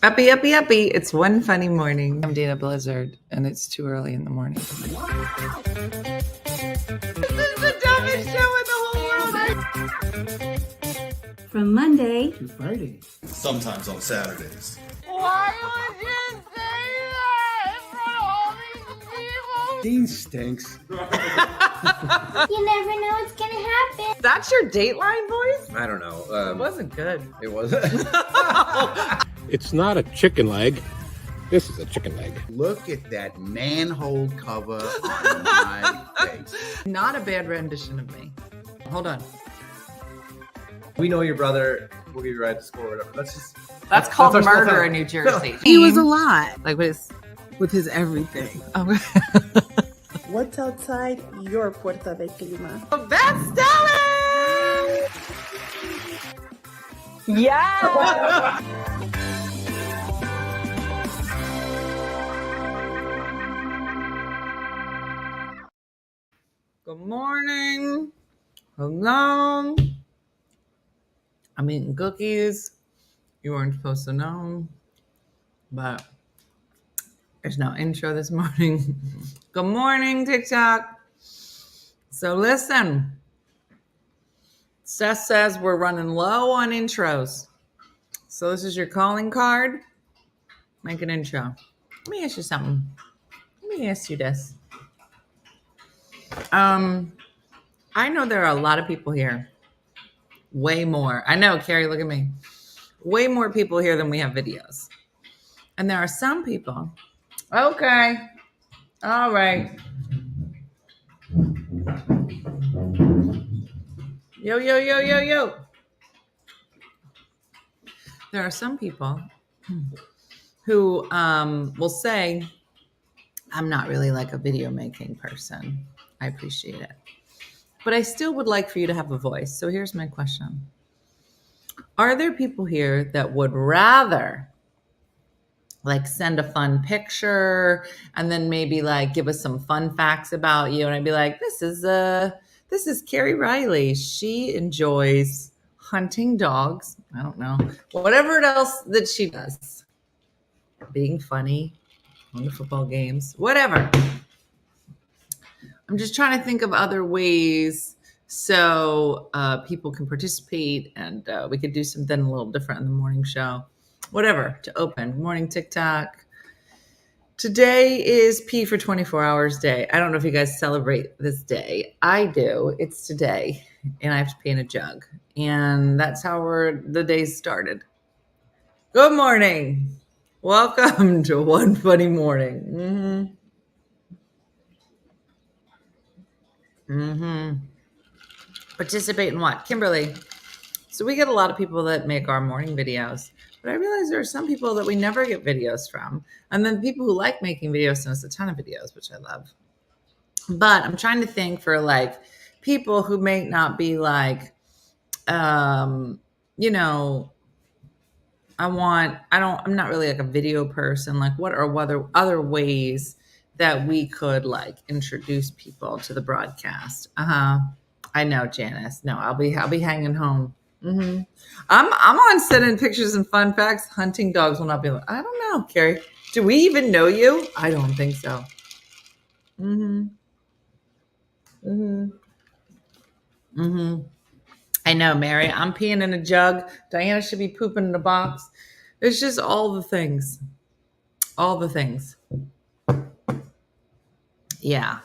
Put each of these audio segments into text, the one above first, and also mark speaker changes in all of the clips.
Speaker 1: Uppy, uppy, uppy. It's one funny morning. I'm Dana Blizzard, and it's too early in the morning. This is the dumbest show in the whole world.
Speaker 2: From Monday
Speaker 3: to Friday. Sometimes on Saturdays.
Speaker 1: Why would you say that in front of all these people?
Speaker 3: Dean stinks.
Speaker 4: You never know what's gonna happen.
Speaker 1: That's your Dateline voice?
Speaker 5: I don't know.
Speaker 1: It wasn't good.
Speaker 5: It wasn't.
Speaker 6: It's not a chicken leg. This is a chicken leg.
Speaker 3: Look at that manhole cover on my face.
Speaker 1: Not a bad rendition of me. Hold on.
Speaker 5: We know your brother. We'll give you a ride to school or whatever.
Speaker 1: That's called
Speaker 5: our school
Speaker 1: murder
Speaker 5: time.
Speaker 1: in New Jersey.
Speaker 2: he was a lot
Speaker 1: Like what is?
Speaker 2: with his everything.
Speaker 1: Oh,
Speaker 7: What's outside your Puerta de Clima?
Speaker 1: that's Stella! Yeah. Good morning. Hello. I'm eating cookies. You weren't supposed to know, but there's no intro this morning. Good morning, TikTok. So listen, Seth says we're running low on intros. So this is your calling card. Make an intro. Let me ask you something. Let me ask you this. I know there are a lot of people here. Way more. I know, Carrie, look at me. Way more people here than we have videos. And there are some people. Okay. All right. Yo, yo, yo, yo, yo. There are some people who will say, I'm not really like a video making person. I appreciate it. But I still would like for you to have a voice. So here's my question. Are there people here that would rather like send a fun picture and then maybe like give us some fun facts about you? And I'd be like, this is Carrie Riley. She enjoys hunting dogs. I don't know. Whatever else that she does. Being funny, going to football games, whatever. I'm just trying to think of other ways so people can participate and we could do something a little different in the morning show. Whatever, to open. Good morning, TikTok. Today is P for 24 Hours Day. I don't know if you guys celebrate this day. I do. It's today, and I have to pee in a jug. And that's how the day started. Good morning. Welcome to One Funny Morning. Participate in what? Kimberly. So we get a lot of people that make our morning videos, but I realize there are some people that we never get videos from. And then people who like making videos send us a ton of videos, which I love. But I'm trying to think for like people who may not be like, I'm not really like a video person. Like what are other ways that we could like introduce people to the broadcast? I know, Janice. No, I'll be hanging home. I'm on sending pictures and fun facts. Hunting dogs will not be. I don't know, Carrie. Do we even know you? I don't think so. I know, Mary. I'm peeing in a jug. Diana should be pooping in a box. It's just all the things. All the things. Yeah.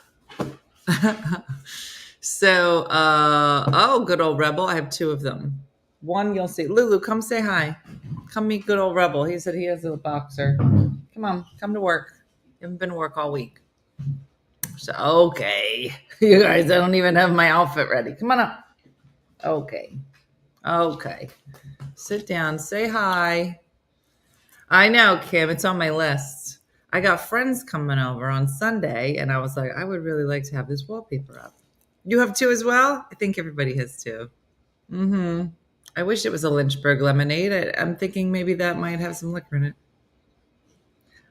Speaker 1: So, good old Rebel. I have two of them. One you'll see. Lulu, come say hi. Come meet good old Rebel. He said he has a boxer. Come on, come to work. You haven't been to work all week. So, okay. You guys, I don't even have my outfit ready. Come on up. Okay. Sit down. Say hi. I know, Kim. It's on my list. I got friends coming over on Sunday, and I was like, I would really like to have this wallpaper up. You have two as well? I think everybody has two. I wish it was a Lynchburg lemonade. I'm thinking maybe that might have some liquor in it.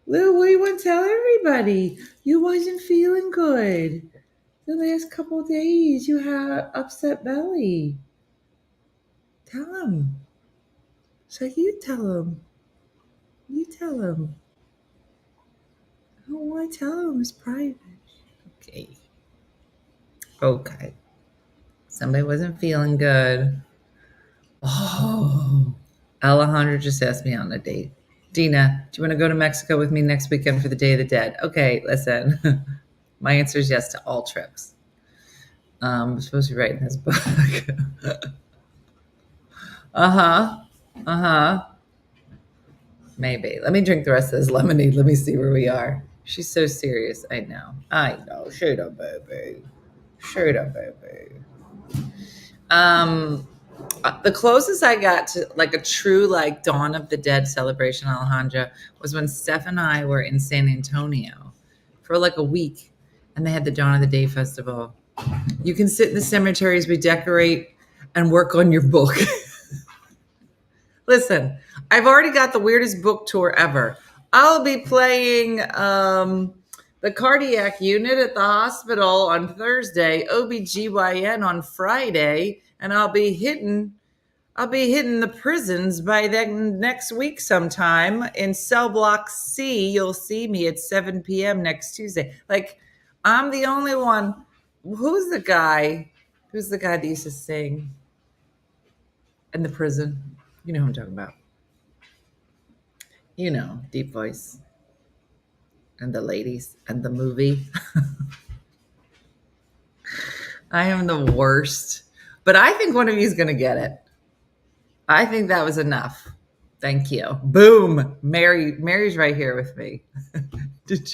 Speaker 1: Lou, what do you want to tell everybody? You wasn't feeling good. The last couple of days, you had upset belly. Tell them. So you tell them. You tell him. I don't want to tell him. It's private. Okay. Okay. Somebody wasn't feeling good. Oh. Alejandra just asked me on a date. Dina, do you want to go to Mexico with me next weekend for the Day of the Dead? Okay, listen. My answer is yes to all trips. I'm supposed to be writing this book. Maybe. Let me drink the rest of this lemonade. Let me see where we are. She's so serious. I know. Shoot up, baby. Shoot up, baby. The closest I got to like a true like Dawn of the Dead celebration, Alejandra, was when Steph and I were in San Antonio for like a week, and they had the Dawn of the Day festival. You can sit in the cemeteries, we decorate, and work on your book. Listen, I've already got the weirdest book tour ever. I'll be playing the cardiac unit at the hospital on Thursday, OBGYN on Friday, and I'll be hitting the prisons by then next week sometime in cell block C. You'll see me at 7 p.m. next Tuesday. Like, I'm the only one. Who's the guy that used to sing in the prison? You know who I'm talking about. You know, deep voice. And the ladies and the movie. I am the worst. But I think one of you is going to get it. I think that was enough. Thank you. Boom. Mary's right here with me. Did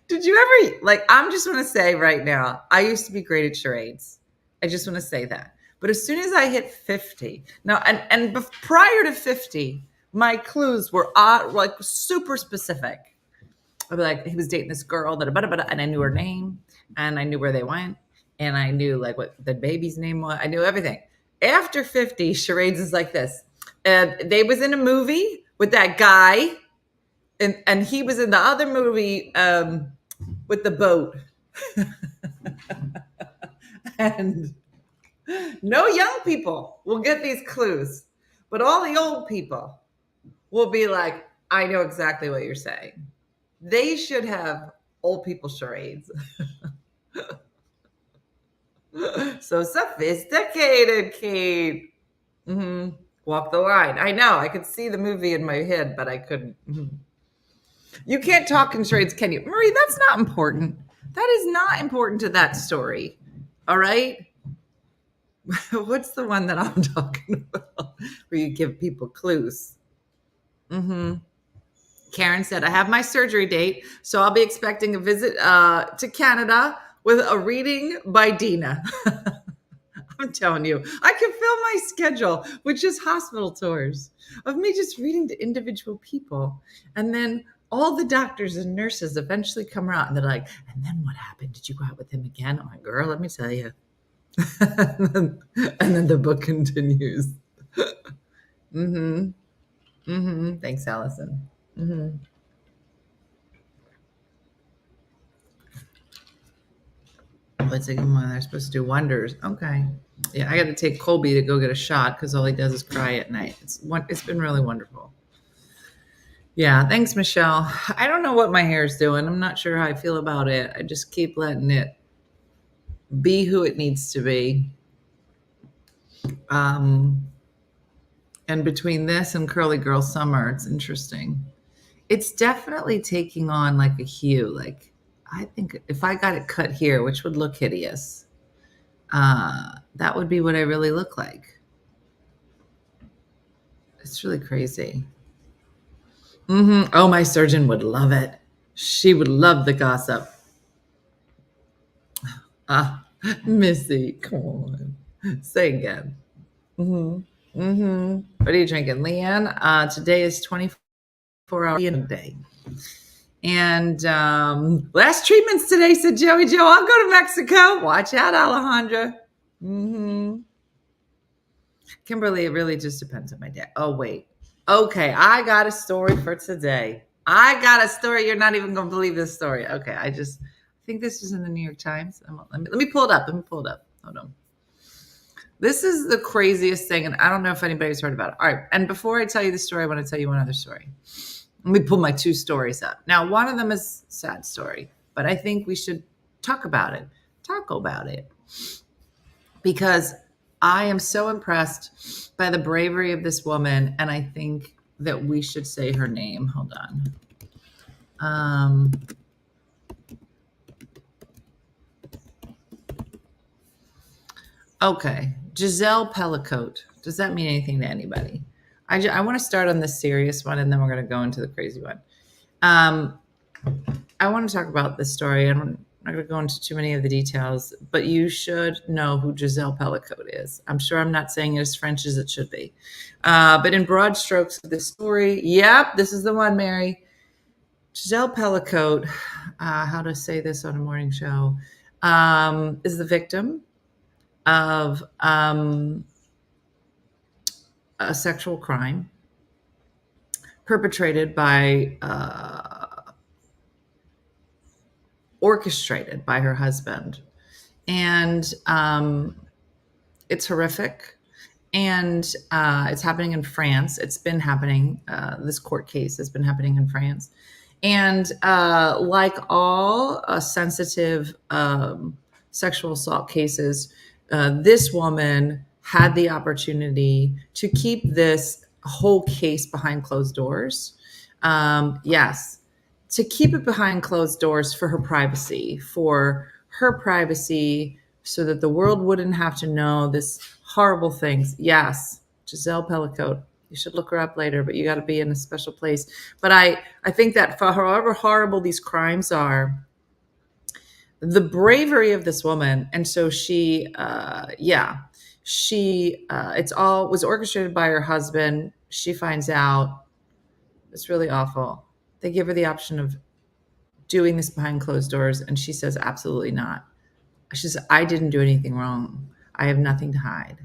Speaker 1: you ever, like, I'm just want to say right now, I used to be great at charades. I just want to say that. But as soon as I hit 50, now, and prior to 50, my clues were like super specific. I'd be like, he was dating this girl, and I knew her name, and I knew where they went, and I knew like what the baby's name was. I knew everything. After 50, charades is like this. And they was in a movie with that guy, and he was in the other movie with the boat. And no young people will get these clues, but all the old people will be like, I know exactly what you're saying. They should have old people charades. So sophisticated, Kate. Mm-hmm. Walk the line. I know. I could see the movie in my head, but I couldn't. Mm-hmm. You can't talk in charades, can you? Marie, that's not important. That is not important to that story. All right? What's the one that I'm talking about where you give people clues? Mm-hmm. Karen said, I have my surgery date, so I'll be expecting a visit to Canada with a reading by Dina. I'm telling you, I can fill my schedule with just hospital tours of me just reading to individual people. And then all the doctors and nurses eventually come around and they're like, and then what happened? Did you go out with him again? I'm like, girl, let me tell you. And then the book continues. Mm-hmm. Mm-hmm. Thanks, Allison. Mm-hmm. What's it? They're supposed to do wonders. Okay. Yeah, I got to take Colby to go get a shot because all he does is cry at night. It's been really wonderful. Yeah, thanks, Michelle. I don't know what my hair is doing. I'm not sure how I feel about it. I just keep letting it be who it needs to be. And between this and Curly Girl Summer, it's interesting. It's definitely taking on like a hue. Like, I think if I got it cut here, which would look hideous, that would be what I really look like. It's really crazy. Mm-hmm. Oh, my surgeon would love it. She would love the gossip. Missy, come on. Say again. Mm-hmm. Mm-hmm. What are you drinking, Leanne? Today is 24-hour day. And last treatments today, said Joey Joe. I'll go to Mexico. Watch out, Alejandra. Mm-hmm. Kimberly, it really just depends on my day. Oh, wait. Okay, I got a story for today. I got a story. You're not even going to believe this story. Okay, I think this is in the New York Times. Let me pull it up. Hold on. This is the craziest thing, and I don't know if anybody's heard about it. All right, and before I tell you the story, I want to tell you one other story. Let me pull my 2 stories up. Now, one of them is a sad story, but I think we should talk about it. Because I am so impressed by the bravery of this woman, and I think that we should say her name. Hold on. Okay, Giselle Pellicote. Does that mean anything to anybody? I want to start on the serious one, and then we're going to go into the crazy one. I want to talk about this story, and I'm not going to go into too many of the details, but you should know who Giselle Pellicote is. I'm sure I'm not saying it as French as it should be. But in broad strokes of this story, yep, this is the one, Mary. Giselle Pellicote, how to say this on a morning show, is the victim of a sexual crime perpetrated by, orchestrated by her husband. And it's horrific. And it's happening in France. It's been happening, this court case has been happening in France. And like all sensitive sexual assault cases, this woman had the opportunity to keep this whole case behind closed doors. Yes, to keep it behind closed doors for her privacy, so that the world wouldn't have to know this horrible things. Yes, Giselle Pellicote. You should look her up later, but you got to be in a special place. But I think that for however horrible these crimes are, the bravery of this woman, and so she it's all was orchestrated by her husband. She finds out. It's really awful. They give her the option of doing this behind closed doors, and she says absolutely not. She says, I didn't do anything wrong. I have nothing to hide.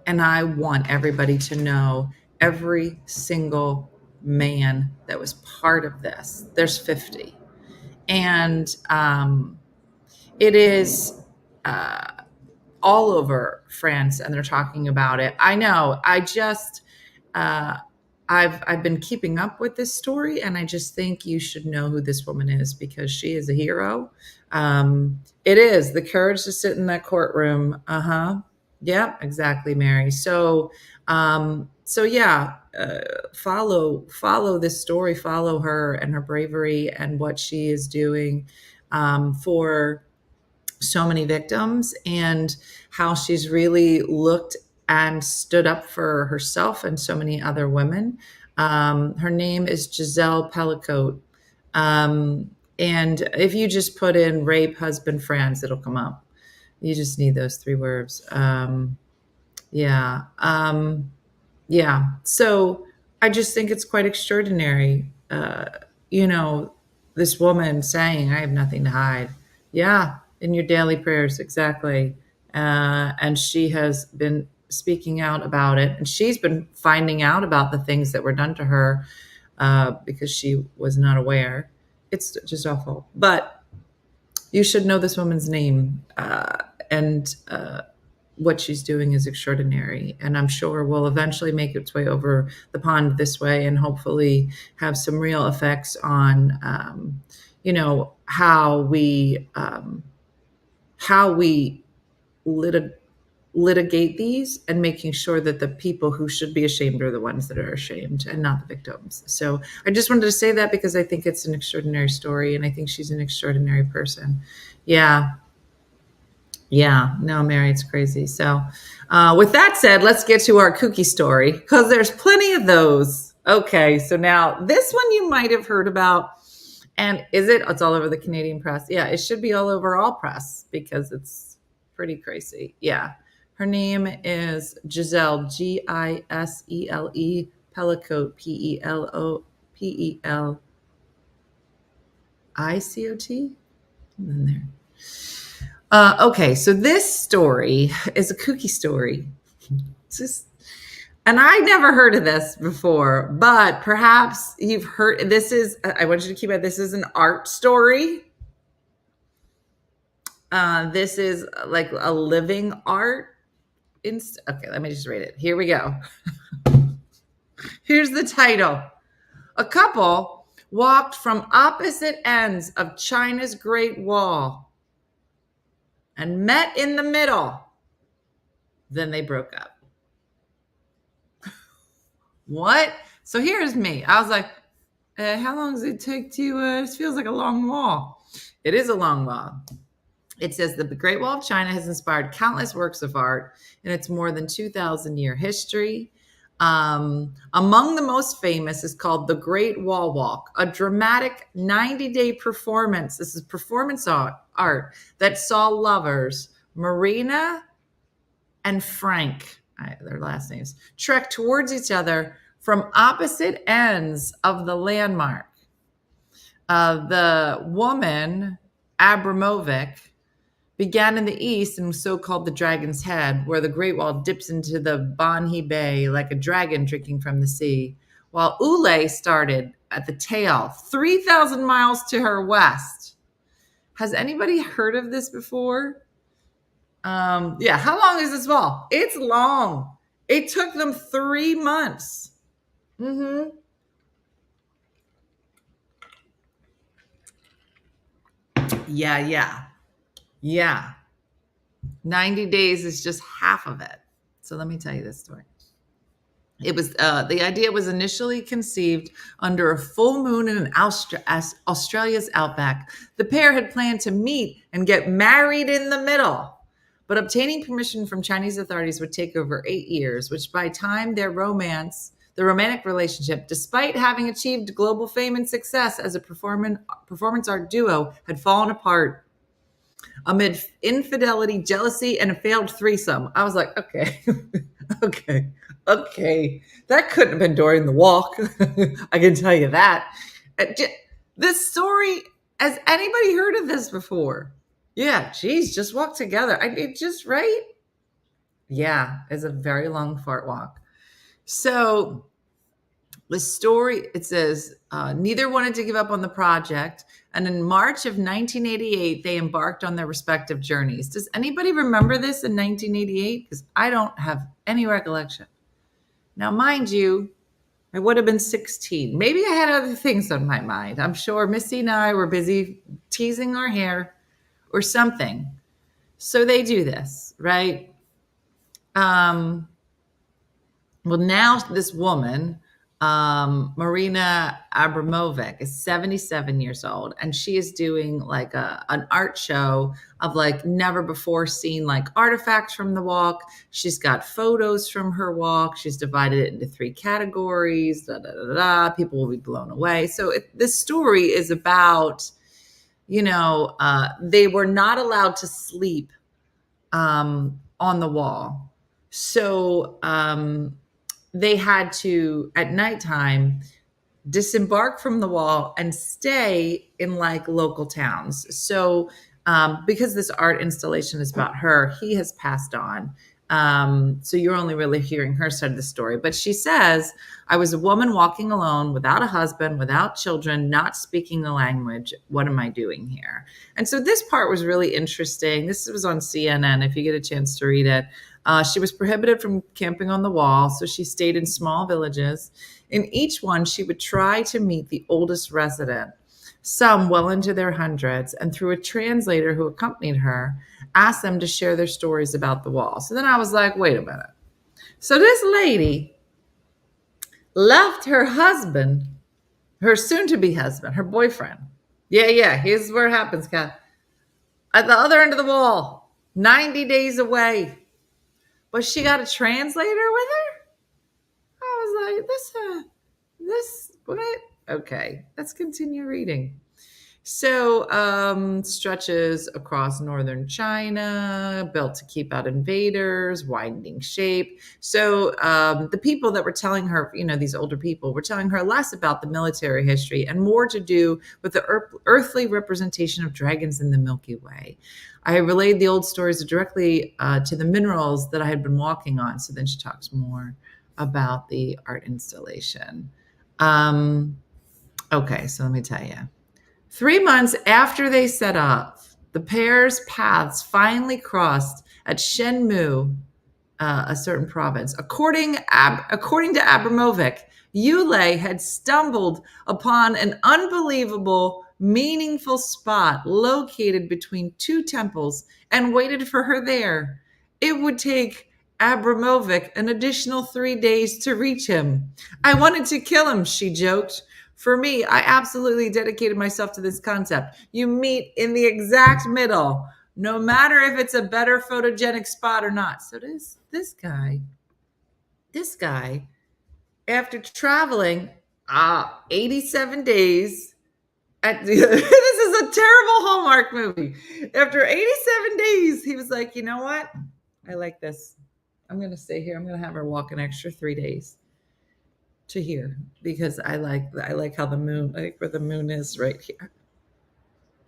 Speaker 1: And I want everybody to know, every single man that was part of this. There's 50. And it is all over France, and they're talking about it. I know. I've been keeping up with this story, and I just think you should know who this woman is, because she is a hero. It is the courage to sit in that courtroom. Yeah, exactly, Mary. So yeah, follow this story, follow her and her bravery and what she is doing for so many victims, and how she's really looked and stood up for herself and so many other women. Her name is Giselle Pellicote. And if you just put in rape, husband, friends, it'll come up. You just need those 3 words. Yeah. So I just think it's quite extraordinary. This woman saying, I have nothing to hide. Yeah. In your daily prayers. Exactly. And she has been speaking out about it, and she's been finding out about the things that were done to her because she was not aware. It's just awful. But you should know this woman's name, and what she's doing is extraordinary. And I'm sure will eventually make its way over the pond this way, and hopefully have some real effects on, how we litigate these, and making sure that the people who should be ashamed are the ones that are ashamed and not the victims. So I just wanted to say that, because I think it's an extraordinary story, and I think she's an extraordinary person. Yeah. No, Mary, it's crazy. So with that said, let's get to our kooky story, because there's plenty of those. Okay, so now this one you might have heard about. And it's all over the Canadian press. Yeah, it should be all over all press, because it's pretty crazy. Yeah. Her name is Giselle, Gisele, Pellicote, Pellicot. And then there. Okay, so this story is a kooky story. And I never heard of this before, but perhaps you've heard. I want you to keep it. This is an art story. This is like a living art. Okay, let me just read it. Here we go. Here's the title. A couple walked from opposite ends of China's Great Wall and met in the middle. Then they broke up. What? So here's me. I was like, how long does it take to, this feels like a long wall. It is a long wall. It says the Great Wall of China has inspired countless works of art in its more than 2,000-year history. Among the most famous is called the Great Wall Walk, a dramatic 90-day performance. This is performance art that saw lovers Marina and Frank, their last names, trek towards each other from opposite ends of the landmark. The woman, Abramovic, began in the east and was so-called the Dragon's Head, where the Great Wall dips into the Banhi Bay like a dragon drinking from the sea, while Ule started at the tail, 3,000 miles to her west. Has anybody heard of this before? Yeah, how long is this wall? It's long. It took them 3 months. Yeah. 90 days is just half of it. So let me tell you this story. It was the idea was initially conceived under a full moon in Australia's outback. The pair had planned to meet and get married in the middle, but obtaining permission from Chinese authorities would take over 8 years, which by time the romantic relationship, despite having achieved global fame and success as a performance art duo, had fallen apart amid infidelity, jealousy, and a failed threesome. I was like, okay. That couldn't have been during the walk. I can tell you that. This story, has anybody heard of this before? Yeah, geez, just walk together. Right? Yeah, it's a very long fart walk. So the story, it says, neither wanted to give up on the project. And in March of 1988, they embarked on their respective journeys. Does anybody remember this in 1988? Because I don't have any recollection. Now, mind you, I would have been 16. Maybe I had other things on my mind. I'm sure Missy and I were busy teasing our hair or something. So they do this, right? Well, now this woman, Marina Abramovic, is 77 years old, and she is doing like an art show of like never before seen like artifacts from the walk. She's got photos from her walk. She's divided it into 3 categories. People will be blown away. So this story is about, they were not allowed to sleep on the wall. So they had to, at nighttime, disembark from the wall and stay in like local towns. So because this art installation is about her, he has passed on. So you're only really hearing her side of the story. But she says, I was a woman walking alone without a husband, without children, not speaking the language. What am I doing here? And so this part was really interesting. This was on CNN, if you get a chance to read it. She was prohibited from camping on the wall, so she stayed in small villages. In each one, she would try to meet the oldest resident, some well into their hundreds, and through a translator who accompanied her, asked them to share their stories about the wall. So then I was like, wait a minute. So this lady left her husband, her soon-to-be husband, her boyfriend. Yeah, here's where it happens, Kat. At the other end of the wall, 90 days away. But she got a translator with her? I was like, what? Okay, let's continue reading. So, stretches across northern China, built to keep out invaders, winding shape. So, the people that were telling her, these older people were telling her less about the military history and more to do with the earthly representation of dragons in the Milky Way. I relayed the old stories directly to the minerals that I had been walking on. So then she talks more about the art installation. Okay, so let me tell you. 3 months after they set up, the pair's paths finally crossed at Shenmue a certain province. According to Abramovic, Yule had stumbled upon an unbelievable, meaningful spot located between two temples and waited for her there. It would take Abramovic an additional 3 days to reach him. I wanted to kill him, she joked. For me, I absolutely dedicated myself to this concept. You meet in the exact middle, no matter if it's a better photogenic spot or not. So this guy, after traveling 87 days, this is a terrible Hallmark movie. After 87 days, he was like, you know what? I like this. I'm going to stay here. I'm going to have her walk an extra 3 days to here because I like how the moon, I like where the moon is right here.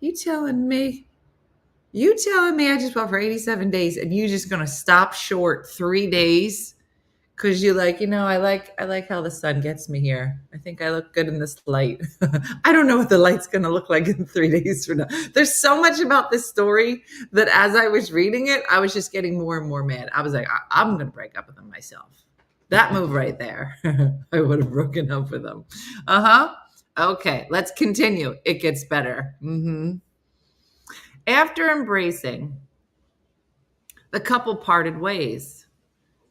Speaker 1: You telling me I just walked for 87 days and you just going to stop short 3 days? Because you're like, I like how the sun gets me here. I think I look good in this light. I don't know what the light's going to look like in 3 days from now. There's so much about this story that as I was reading it, I was just getting more and more mad. I was like, I'm going to break up with him myself. That move right there, I would have broken up with him. Okay, let's continue. It gets better. After embracing, the couple parted ways.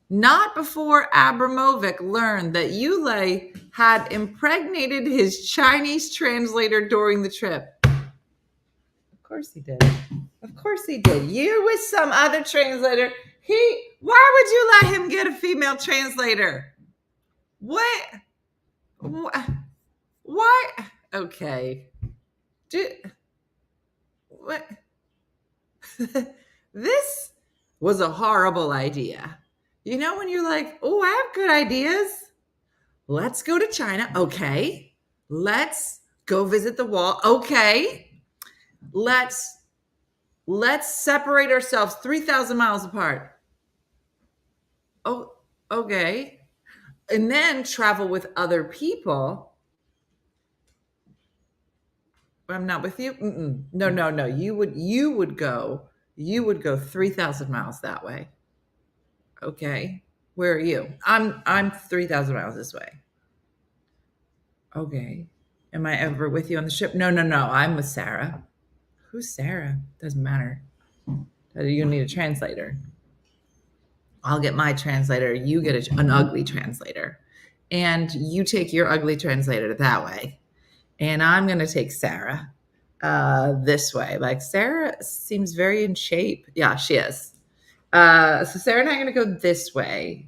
Speaker 1: Not before Abramovic learned that Yule had impregnated his Chinese translator during the trip. Of course he did. You with some other translator. Why would you let him get a female translator? What? Okay. What? This was a horrible idea. When you're like, oh, I have good ideas. Let's go to China. Okay. Let's go visit the wall. Okay. Let's separate ourselves 3,000 miles apart. Oh, okay. And then travel with other people. I'm not with you. No. You would go 3,000 miles that way. Okay. Where are you? I'm 3,000 miles this way. Okay. Am I ever with you on the ship? No. I'm with Sarah. Who's Sarah? Doesn't matter. You need a translator. I'll get my translator. You get an ugly translator. And you take your ugly translator that way. And I'm going to take Sarah this way. Like, Sarah seems very in shape. Yeah, she is. So Sarah and I are going to go this way.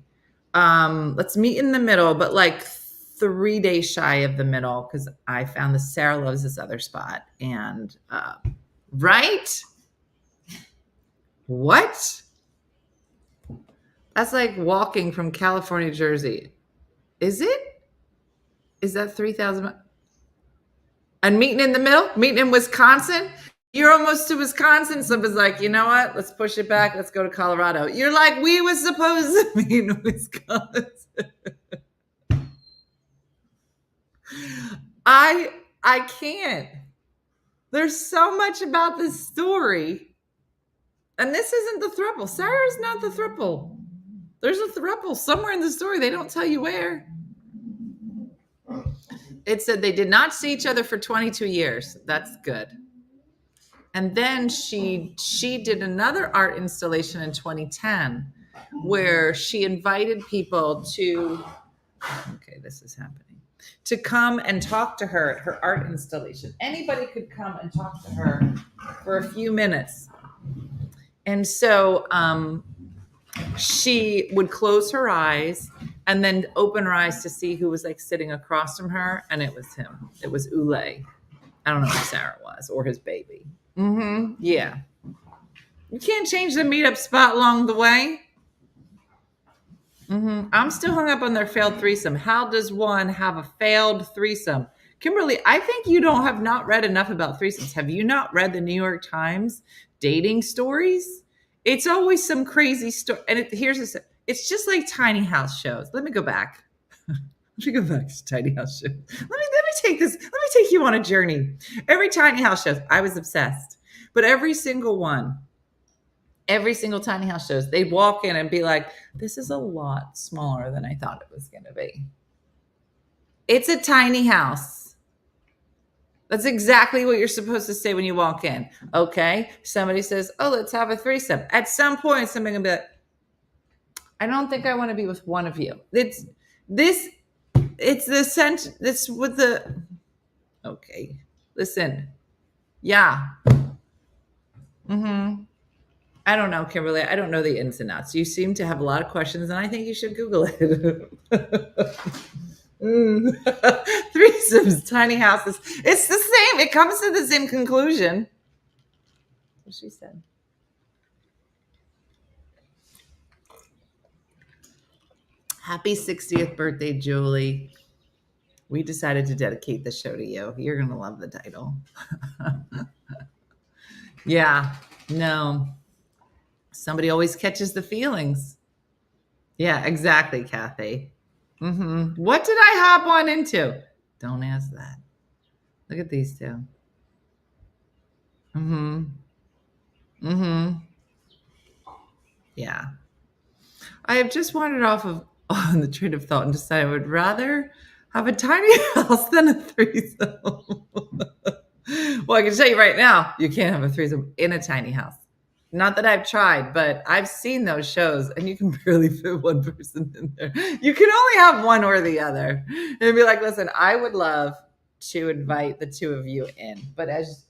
Speaker 1: Let's meet in the middle, but like 3 days shy of the middle because I found that Sarah loves this other spot. And right? What? That's like walking from California to Jersey. Is it? Is that 3,000? And meeting in the middle? Meeting in Wisconsin? You're almost to Wisconsin. Somebody's like, you know what? Let's push it back. Let's go to Colorado. You're like, we were supposed to meet in Wisconsin. I can't. There's so much about this story. And this isn't the throuple. Sarah's not the throuple. There's a throuple somewhere in the story. They don't tell you where. It said they did not see each other for 22 years. That's good. And then she did another art installation in 2010 where she invited people to, okay, this is happening, to come and talk to her at her art installation. Anybody could come and talk to her for a few minutes. And so she would close her eyes and then open her eyes to see who was like sitting across from her. And it was him. It was Ule. I don't know who Sarah was or his baby. Yeah. You can't change the meetup spot along the way. I'm still hung up on their failed threesome. How does one have a failed threesome? Kimberly, I think you have not read enough about threesomes. Have you not read the New York Times dating stories? It's always some crazy story. And it's just like tiny house shows. Let me go back. Let me go back to tiny house shows. Let me take you on a journey. Every tiny house show, I was obsessed. But every single one, every single tiny house shows, they'd walk in and be like, this is a lot smaller than I thought it was going to be. It's a tiny house. That's exactly what you're supposed to say when you walk in. Okay. Somebody says, oh, let's have a threesome. At some point, somebody can be like, I don't think I want to be with one of you. It's the sense. This with the. Okay. Listen. Yeah. I don't know, Kimberly. I don't know the ins and outs. You seem to have a lot of questions, and I think you should Google it. Threesomes, tiny houses. It's the same. It comes to the same conclusion. What she said. Happy 60th birthday, Julie. We decided to dedicate the show to you. You're going to love the title. Yeah. No. Somebody always catches the feelings. Yeah, exactly, Kathy. What did I hop on into? Don't ask that. Look at these two. Yeah. I have just wandered off of on the train of thought and decided I would rather have a tiny house than a threesome. Well, I can tell you right now, you can't have a threesome in a tiny house. Not that I've tried, but I've seen those shows and you can barely fit one person in there. You can only have one or the other. And be like, listen, I would love to invite the two of you in, but as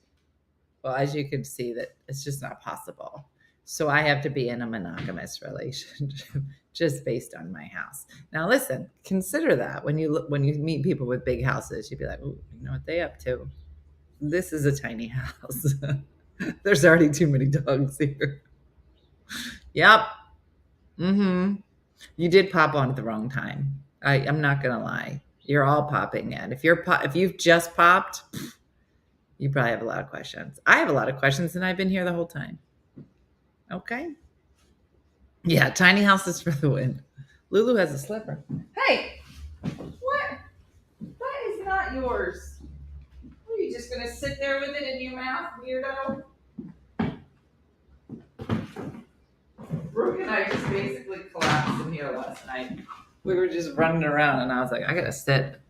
Speaker 1: you can see, that it's just not possible. So I have to be in a monogamous relationship just based on my house. Now, listen, consider that when you meet people with big houses, you'd be like, "Ooh, you know what they up to? This is a tiny house. There's already too many dogs here." Yep. You did pop on at the wrong time. I'm not gonna lie. You're all popping in. If you've just popped, you probably have a lot of questions. I have a lot of questions, and I've been here the whole time. Okay. Yeah, tiny houses for the win. Lulu has a slipper. Hey, what? That is not yours. Are you just gonna sit there with it in your mouth, weirdo? Brooke and I just basically collapsed in here last night. We were just running around, and I was like, I gotta sit.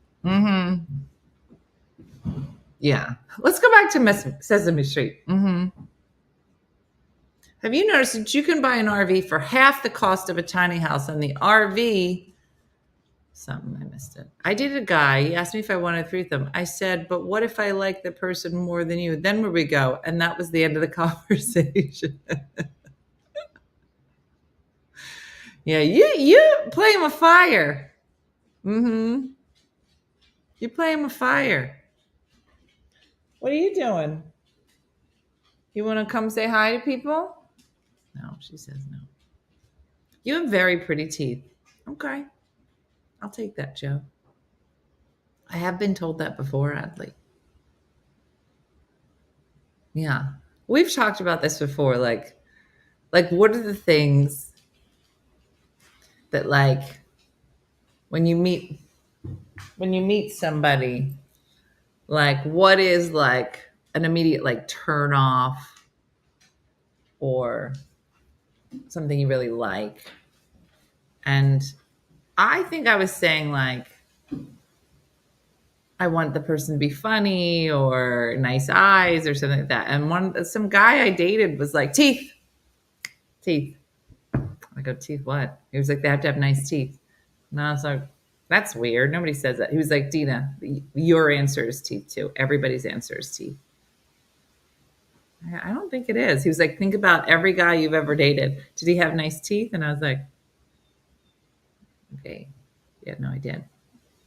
Speaker 1: Yeah. Let's go back to Sesame Street. Have you noticed that you can buy an RV for half the cost of a tiny house? And the RV, something, I missed it. I dated a guy. He asked me if I wanted to threesome. I said, but what if I like the person more than you? Then where we go? And that was the end of the conversation. Yeah, you playing with fire. You playing with fire. What are you doing? You want to come say hi to people? No, she says no. You have very pretty teeth. Okay. I'll take that, Joe. I have been told that before, Adley. Yeah. We've talked about this before. Like what are the things that, like, when you meet somebody, like, what is like an immediate like turn off or something you really like? And I think I was saying, like, I want the person to be funny or nice eyes or something like that. And some guy I dated was like, teeth. I go, teeth what? He was like, they have to have nice teeth. And I was like, that's weird. Nobody says that. He was like, Dina, your answer is teeth too. Everybody's answer is teeth. I don't think it is. He was like, think about every guy you've ever dated. Did he have nice teeth? And I was like, okay. Yeah, no, I did.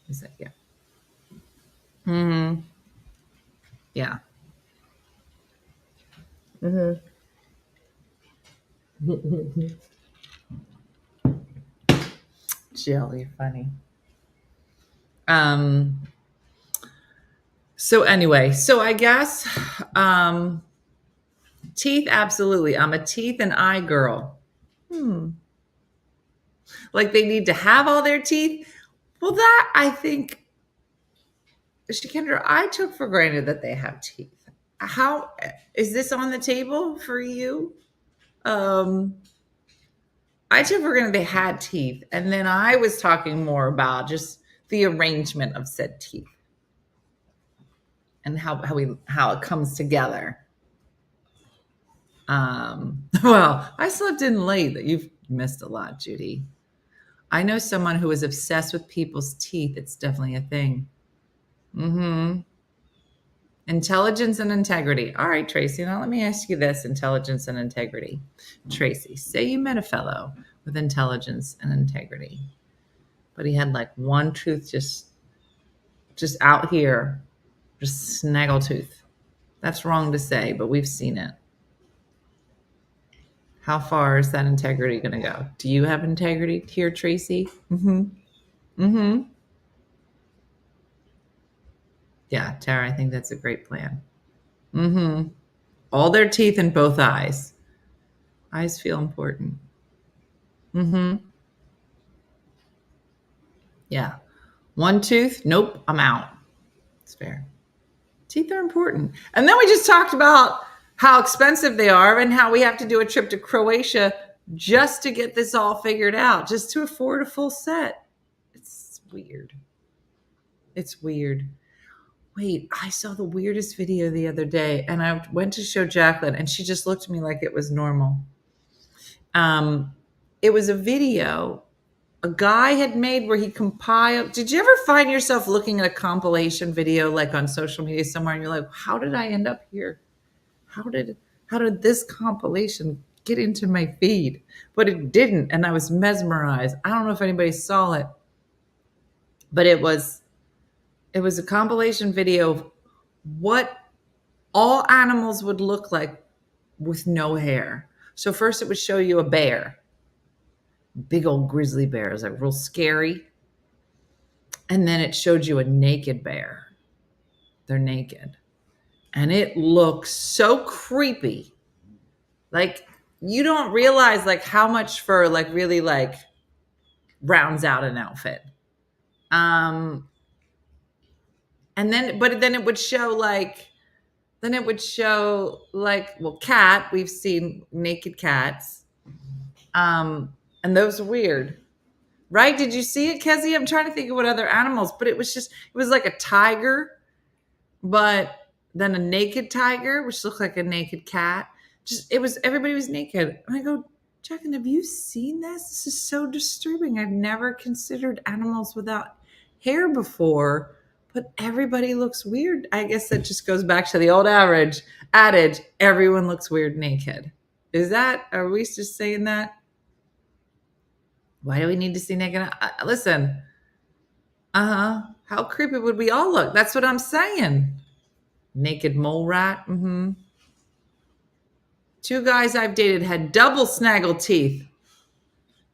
Speaker 1: He's like, yeah. Yeah. Jill, you're funny. So anyway, so I guess teeth, absolutely. I'm a teeth and eye girl. Like they need to have all their teeth. Well, that I think, Shikendra, I took for granted that they have teeth. How is this on the table for you? I took for granted they had teeth, and then I was talking more about just the arrangement of said teeth and how it comes together. Well, I slept in late. That you've missed a lot, Judy. I know someone who is obsessed with people's teeth. It's definitely a thing. Intelligence and integrity. All right, Tracy. Now let me ask you this: intelligence and integrity. Tracy, say you met a fellow with intelligence and integrity, but he had like one tooth just out here, just snaggletooth. That's wrong to say, but we've seen it. How far is that integrity going to go? Do you have integrity here, Tracy? Yeah, Tara, I think that's a great plan. All their teeth in both eyes. Eyes feel important. Yeah. One tooth, nope, I'm out. It's fair. Teeth are important. And then we just talked about how expensive they are and how we have to do a trip to Croatia just to get this all figured out, just to afford a full set. It's weird. It's weird. Wait, I saw the weirdest video the other day, and I went to show Jacqueline, and she just looked at me like it was normal. It was a video a guy had made where he compiled. Did you ever find yourself looking at a compilation video like on social media somewhere, and you're like, how did I end up here? How did this compilation get into my feed? But it didn't, and I was mesmerized. I don't know if anybody saw it, but it was a compilation video of what all animals would look like with no hair. So first it would show you a bear, big old grizzly bear. It was like real scary. And then it showed you a naked bear. They're naked. And it looks so creepy. Like you don't realize like how much fur like really like rounds out an outfit. And then it would show well, cat, we've seen naked cats. And those are weird. Right? Did you see it, Kezzy? I'm trying to think of what other animals, but it was like a tiger, but then a naked tiger, which looked like a naked cat. Everybody was naked. And I go, Jacqueline, have you seen this? This is so disturbing. I've never considered animals without hair before, but everybody looks weird. I guess that just goes back to the old adage, everyone looks weird naked. Are we just saying that? Why do we need to see naked? Listen, how creepy would we all look? That's what I'm saying. Naked mole rat. 2 guys I've dated had double snaggle teeth.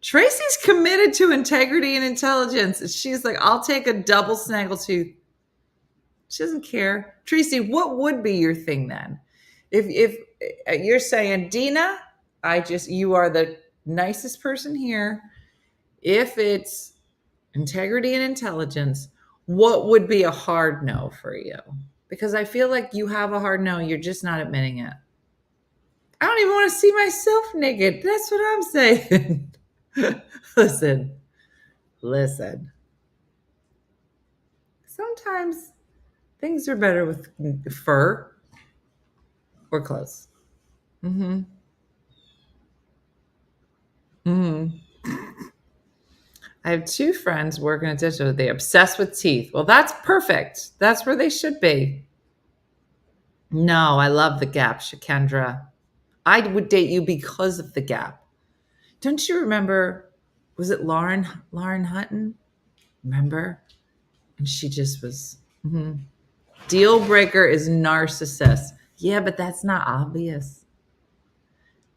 Speaker 1: Tracy's committed to integrity and intelligence. She's like, I'll take a double snaggle tooth. She doesn't care. Tracy, what would be your thing then? If you're saying, Dina, you are the nicest person here. If it's integrity and intelligence, what would be a hard no for you? Because I feel like you have a hard no. You're just not admitting it. I don't even want to see myself naked. That's what I'm saying. Listen. Sometimes things are better with fur or clothes. I have 2 friends working at digital. They're obsessed with teeth. Well, that's perfect. That's where they should be. No, I love the Gap, Shakendra. I would date you because of the Gap. Don't you remember, was it Lauren Hutton? Remember? And she just was, Deal breaker is narcissist. Yeah, but that's not obvious.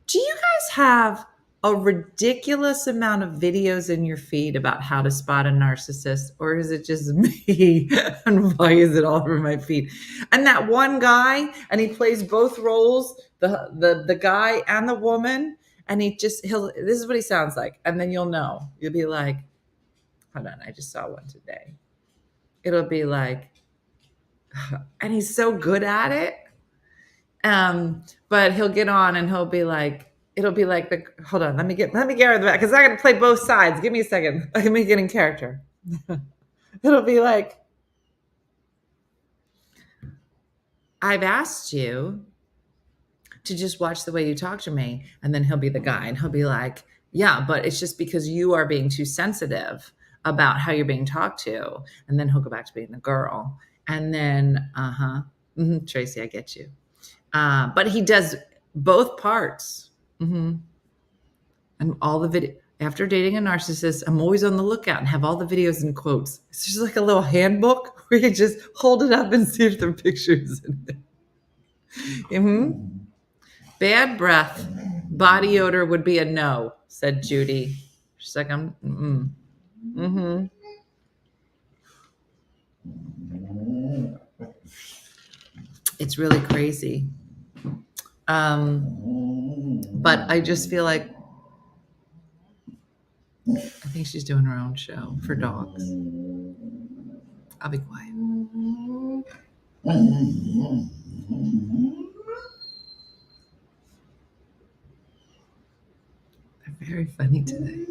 Speaker 1: Do you guys have a ridiculous amount of videos in your feed about how to spot a narcissist, or is it just me? And why is it all over my feed? And that one guy, and he plays both roles, the guy and the woman, and this is what he sounds like, and then you'll know. You'll be like, hold on, I just saw one today. It'll be like, and he's so good at it. But he'll get on and he'll be like, it'll be like hold on, let me get her the back because I gotta play both sides. Give me a second. I can make it in character. It'll be like, I've asked you to just watch the way you talk to me. And then he'll be the guy and he'll be like, yeah, but it's just because you are being too sensitive about how you're being talked to. And then he'll go back to being the girl. And then, Tracy, I get you. But he does both parts. And all the video. After dating a narcissist, I'm always on the lookout and have all the videos in quotes. It's just like a little handbook where you just hold it up and see if there are pictures in it. Bad breath, body odor would be a no, said Judy. She's like, It's really crazy. But I just feel like I think she's doing her own show for dogs. I'll be quiet. They're very funny today.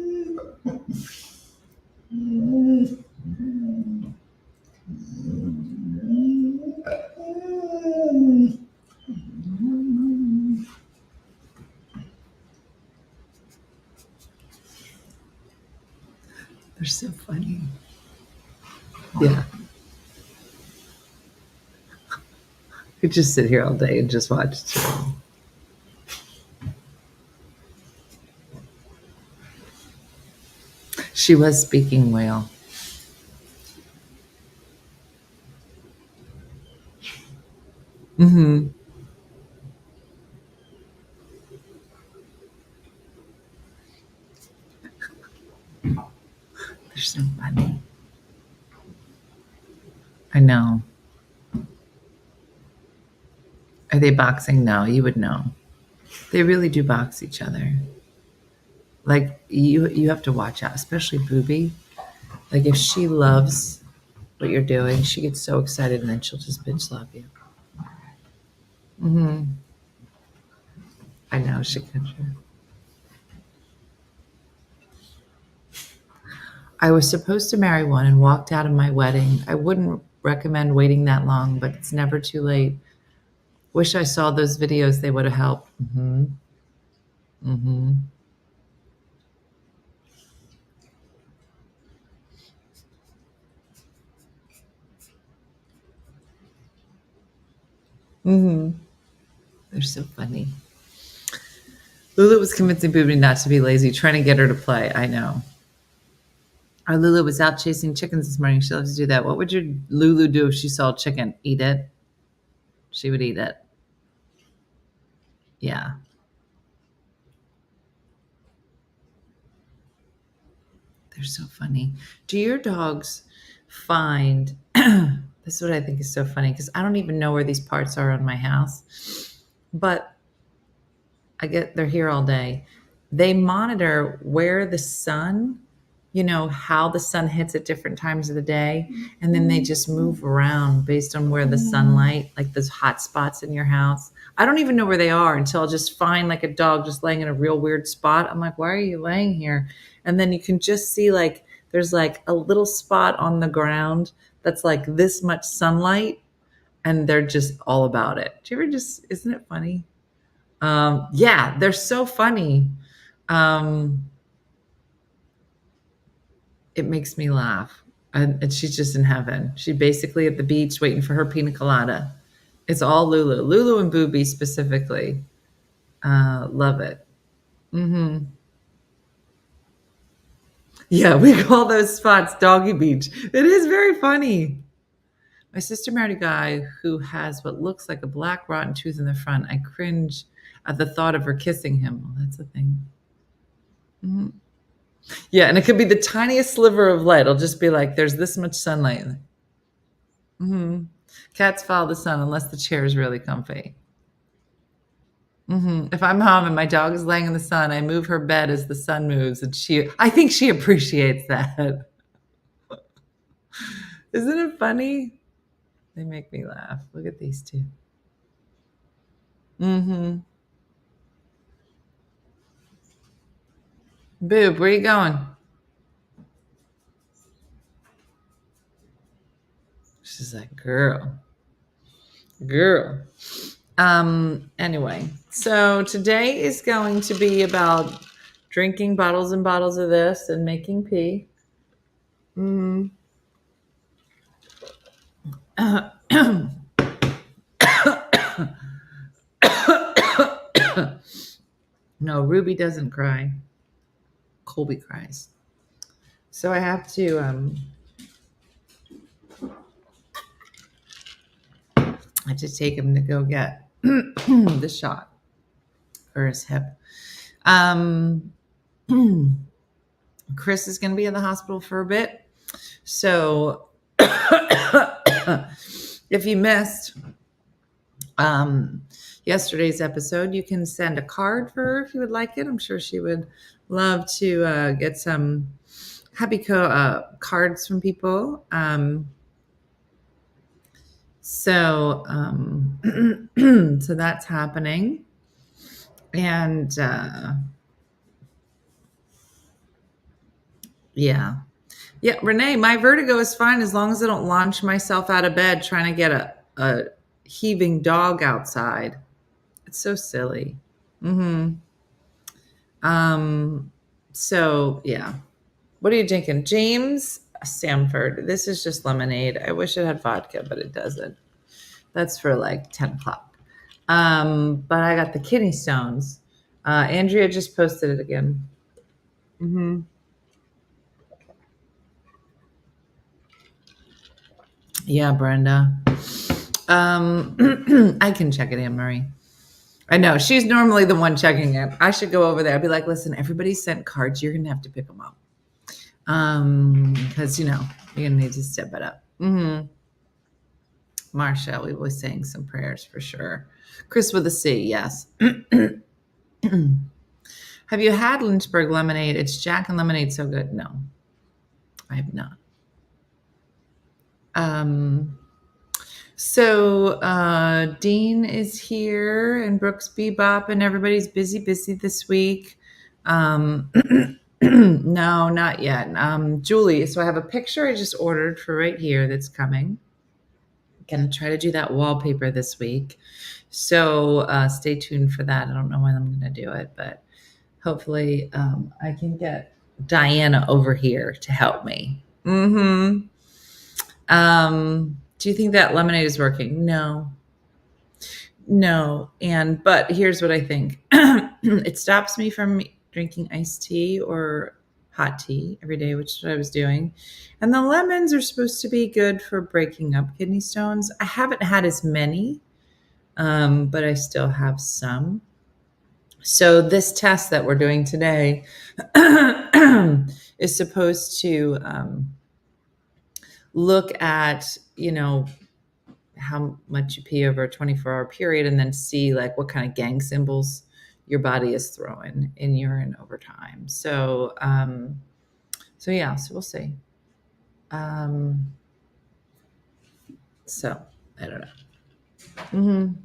Speaker 1: They're so funny. Yeah. Could just sit here all day and just watch TV. She was speaking whale. They're so funny. I know. Are they boxing? No, you would know. They really do box each other. Like you have to watch out, especially Booby. Like if she loves what you're doing, she gets so excited and then she'll just bitch love you. I know she could. I was supposed to marry one and walked out of my wedding. I wouldn't recommend waiting that long, but it's never too late. Wish I saw those videos. They would have helped. They're so funny. Lulu was convincing Booby not to be lazy, trying to get her to play. I know. Our Lulu was out chasing chickens this morning. She loves to do that. What would your Lulu do if she saw a chicken? Eat it? She would eat it. Yeah. They're so funny. Do your dogs find this is what I think is so funny because I don't even know where these parts are on my house, but I get they're here all day. They monitor where the sun, how the sun hits at different times of the day, and then they just move around based on where the sunlight, like those hot spots in your house. I don't even know where they are until I'll just find like a dog just laying in a real weird spot. I'm like, why are you laying here? And then you can just see like there's like a little spot on the ground that's like this much sunlight, and they're just all about it. Do you ever isn't it funny? Yeah, they're so funny. It makes me laugh. And she's just in heaven. She's basically at the beach waiting for her pina colada. It's all Lulu. Lulu and Booby specifically. Love it. Yeah, we call those spots Doggy Beach. It is very funny. My sister married a guy who has what looks like a black rotten tooth in the front. I cringe at the thought of her kissing him. Well, that's a thing. Yeah, and it could be the tiniest sliver of light. It'll just be like, there's this much sunlight. Cats follow the sun unless the chair is really comfy. If I'm home and my dog is laying in the sun, I move her bed as the sun moves, and I think she appreciates that. Isn't it funny? They make me laugh. Look at these two. Boob, where you going? She's like, girl. Anyway, so today is going to be about drinking bottles and bottles of this and making pee. No, Ruby doesn't cry. Colby cries. So I have to take him to go get the shot for his hip. Chris is going to be in the hospital for a bit. So if you missed yesterday's episode, you can send a card for her if you would like it. I'm sure she would love to get some happy cards from people. So that's happening. And yeah, Renee, my vertigo is fine as long as I don't launch myself out of bed trying to get a heaving dog outside. It's so silly. So yeah, what are you drinking? James Samford. This is just lemonade. I wish it had vodka, but it doesn't. That's for like 10 o'clock. But I got the kidney stones. Andrea just posted it again. Yeah, Brenda. I can check it, Anne Marie. I know she's normally the one checking it. I should go over there. I'd be like, listen, everybody sent cards. You're gonna have to pick them up, because you're gonna need to step it up. Marsha, we was saying some prayers for sure. Chris with a C, yes. Have you had Lynchburg lemonade? It's Jack and lemonade, so good. No, I have not. So Dean is here and Brooks Bebop and everybody's busy this week. No, not yet. Julie, so I have a picture I just ordered for right here that's coming. Gonna try to do that wallpaper this week. So stay tuned for that. I don't know when I'm gonna do it, but hopefully I can get Diana over here to help me. Do you think that lemonade is working? No. But here's what I think. It stops me from drinking iced tea or hot tea every day, which is what I was doing. And the lemons are supposed to be good for breaking up kidney stones. I haven't had as many, but I still have some. So this test that we're doing today is supposed to look at, how much you pee over a 24-hour period and then see like what kind of gang symbols your body is throwing in urine over time. So, so we'll see. So I don't know.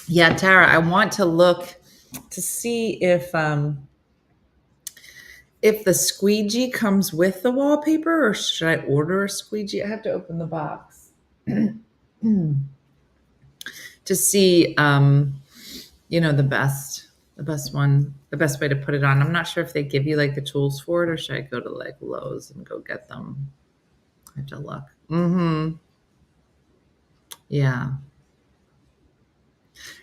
Speaker 1: Yeah, Tara, I want to look to see if the squeegee comes with the wallpaper, or should I order a squeegee? I have to open the box to see, the best way to put it on. I'm not sure if they give you like the tools for it, or should I go to like Lowe's and go get them? I have to look. Yeah.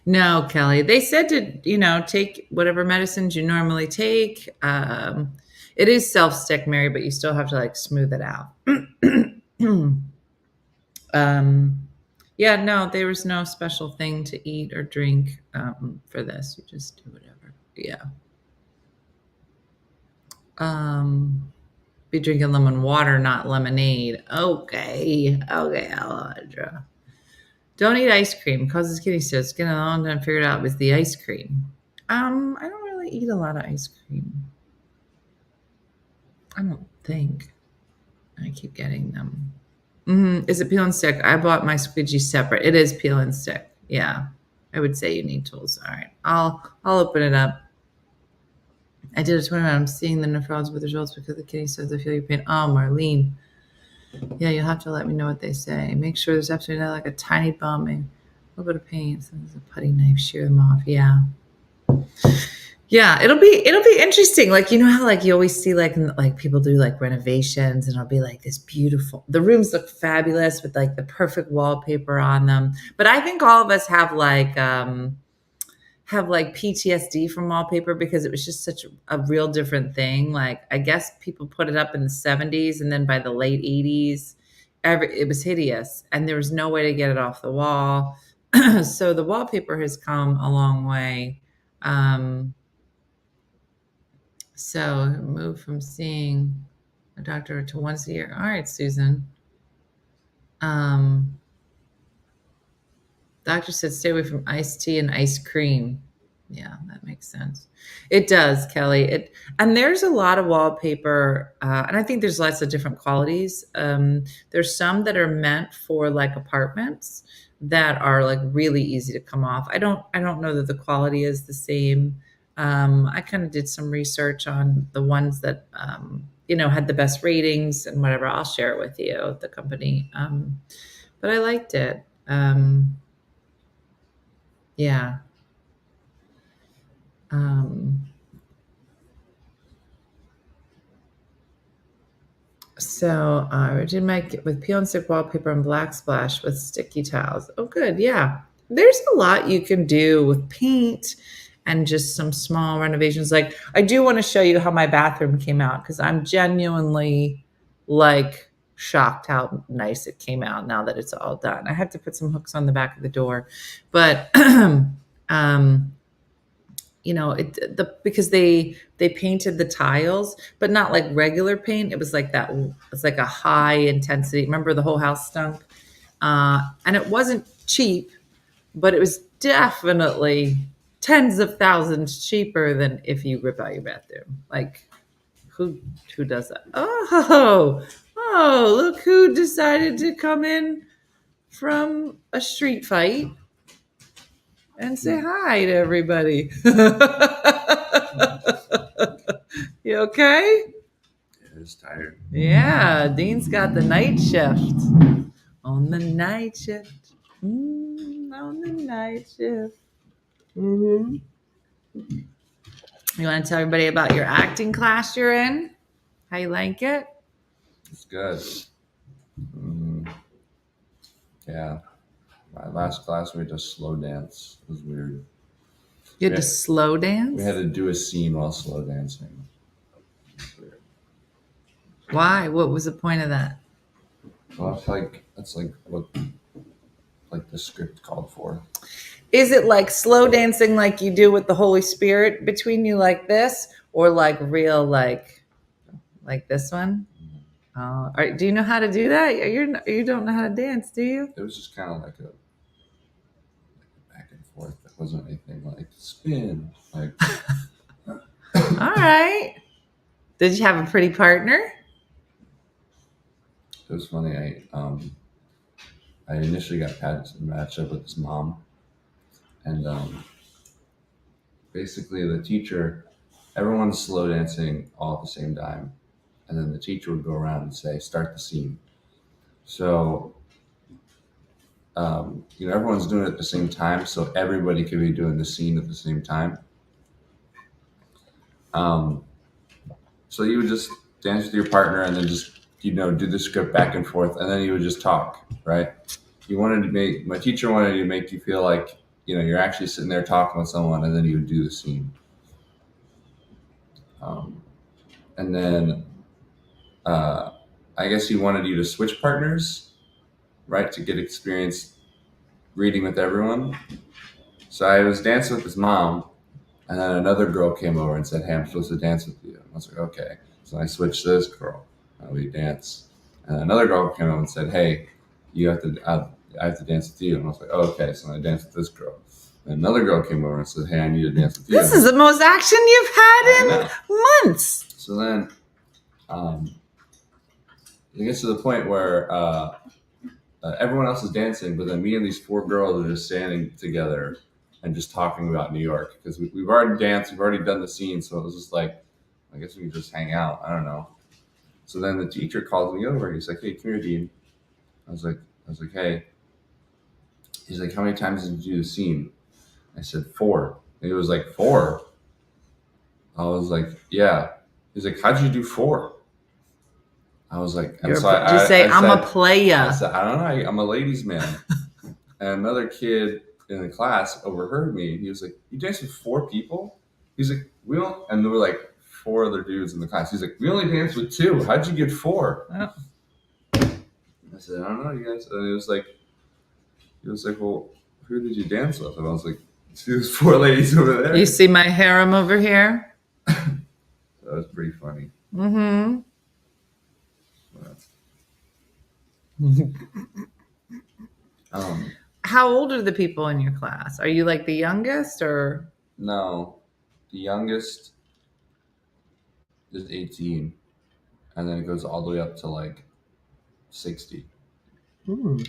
Speaker 1: No, Kelly, they said to, take whatever medicines you normally take. It is self-stick, Mary, but you still have to like smooth it out. Yeah, no, there was no special thing to eat or drink for this. You just do whatever. Yeah. Be drinking lemon water, not lemonade. Okay, Alondra. Don't eat ice cream. Causes kidney stones. It's getting a long time to figure it out. Was the ice cream? I don't really eat a lot of ice cream. I don't think. I keep getting them. Is it peel and stick? I bought my squeegee separate. It is peel and stick. Yeah. I would say you need tools. All right, I'll open it up. I did a 21. I'm seeing the nephrology with results because the kidney says I feel your pain. Oh, Marlene. Yeah, you'll have to let me know what they say. Make sure there's absolutely not like a tiny bump and a little bit of pain. So there's a putty knife, shear them off. Yeah. Yeah, it'll be interesting. Like, you know how like you always see like people do like renovations and it'll be like this beautiful, the rooms look fabulous with like the perfect wallpaper on them. But I think all of us have like PTSD from wallpaper because it was just such a real different thing. Like, I guess people put it up in the 70s and then by the late 80s, it was hideous and there was no way to get it off the wall. So the wallpaper has come a long way. So move from seeing a doctor to once a year. All right, Susan. Doctor said stay away from iced tea and ice cream. Yeah, that makes sense. It does, Kelly. And there's a lot of wallpaper, and I think there's lots of different qualities. There's some that are meant for like apartments that are like really easy to come off. I don't know that the quality is the same. I kind of did some research on the ones that had the best ratings and whatever. I'll share it with you, the company. But I liked it. Yeah. So I did make with peel and stick wallpaper and black splash with sticky towels. Oh, good. Yeah. There's a lot you can do with paint and just some small renovations. Like, I do want to show you how my bathroom came out because I'm genuinely like shocked how nice it came out now that it's all done. I had to put some hooks on the back of the door, but because they painted the tiles, but not like regular paint. It was like that. It's like a high intensity. Remember, the whole house stunk, and it wasn't cheap, but it was definitely tens of thousands cheaper than if you rip out your bathroom. Like, who does that? Oh, look who decided to come in from a street fight and say hi to everybody. You okay?
Speaker 3: I was tired.
Speaker 1: Yeah, Dean's got the night shift. On the night shift. On the night shift. Mm-hmm. You want to tell everybody about your acting class you're in? How you like it?
Speaker 8: It's good. Yeah. My last class, we had to slow dance. It was weird.
Speaker 1: You had to slow dance?
Speaker 8: We had to do a scene while slow dancing. Weird.
Speaker 1: Why? What was the point of that?
Speaker 8: Well, that's like what the script called for.
Speaker 1: Is it like slow dancing like you do with the Holy Spirit between you like this, or like real like this one? Oh, do you know how to do that? You don't know how to dance, do you?
Speaker 8: It was just kind of like a back and forth. It wasn't anything like spin. Like.
Speaker 1: All right. Did you have a pretty partner?
Speaker 8: It was funny. I initially got matched up with his mom, and basically the teacher, everyone's slow dancing all at the same time, and then the teacher would go around and say, "Start the scene." So, everyone's doing it at the same time, so everybody could be doing the scene at the same time. So you would just dance with your partner, and then just do the script back and forth, and then you would just talk, right? My teacher wanted to make you feel like, you're actually sitting there talking with someone, and then you would do the scene. And then I guess he wanted you to switch partners, right? To get experience reading with everyone. So I was dancing with his mom, and then another girl came over and said, "Hey, I'm supposed to dance with you." And I was like, "Okay." So I switched to this girl, and we dance. And another girl came over and said, "Hey, I have to dance with you." And I was like, "Oh, okay." So I danced with this girl. And another girl came over and said, "Hey, I need to dance with you."
Speaker 1: This is the most action you've had in months.
Speaker 8: So then, it gets to the point where everyone else is dancing, but then me and these 4 girls are just standing together, and just talking about New York because we've already danced, we've already done the scene, so it was just like, I guess we could just hang out. I don't know. So then the teacher calls me over. He's like, "Hey, come here, Dean." I was like, "Hey." He's like, "How many times did you do the scene?" I said, 4. And he was like, 4? I was like, "Yeah." He's like, "How'd you do 4?" I was like, and so I
Speaker 1: I'm
Speaker 8: said,
Speaker 1: a playa.
Speaker 8: I said, "I don't know. I'm a ladies' man." And another kid in the class overheard me. And he was like, "You danced with 4 people?" He's like, "We don't," and there were like 4 other dudes in the class. He's like, "We only danced with 2. How'd you get 4?"
Speaker 1: Oh.
Speaker 8: I said, "I don't know, you guys." And he was like, "Well, who did you dance with?" And I was like, "See those 4 ladies over there."
Speaker 1: You see my harem over here?
Speaker 8: That was pretty funny.
Speaker 1: Mm-hmm. How old are the people in your class? Are you like the youngest or?
Speaker 8: No, the youngest is 18, and then it goes all the way up to like 60.
Speaker 1: Ooh.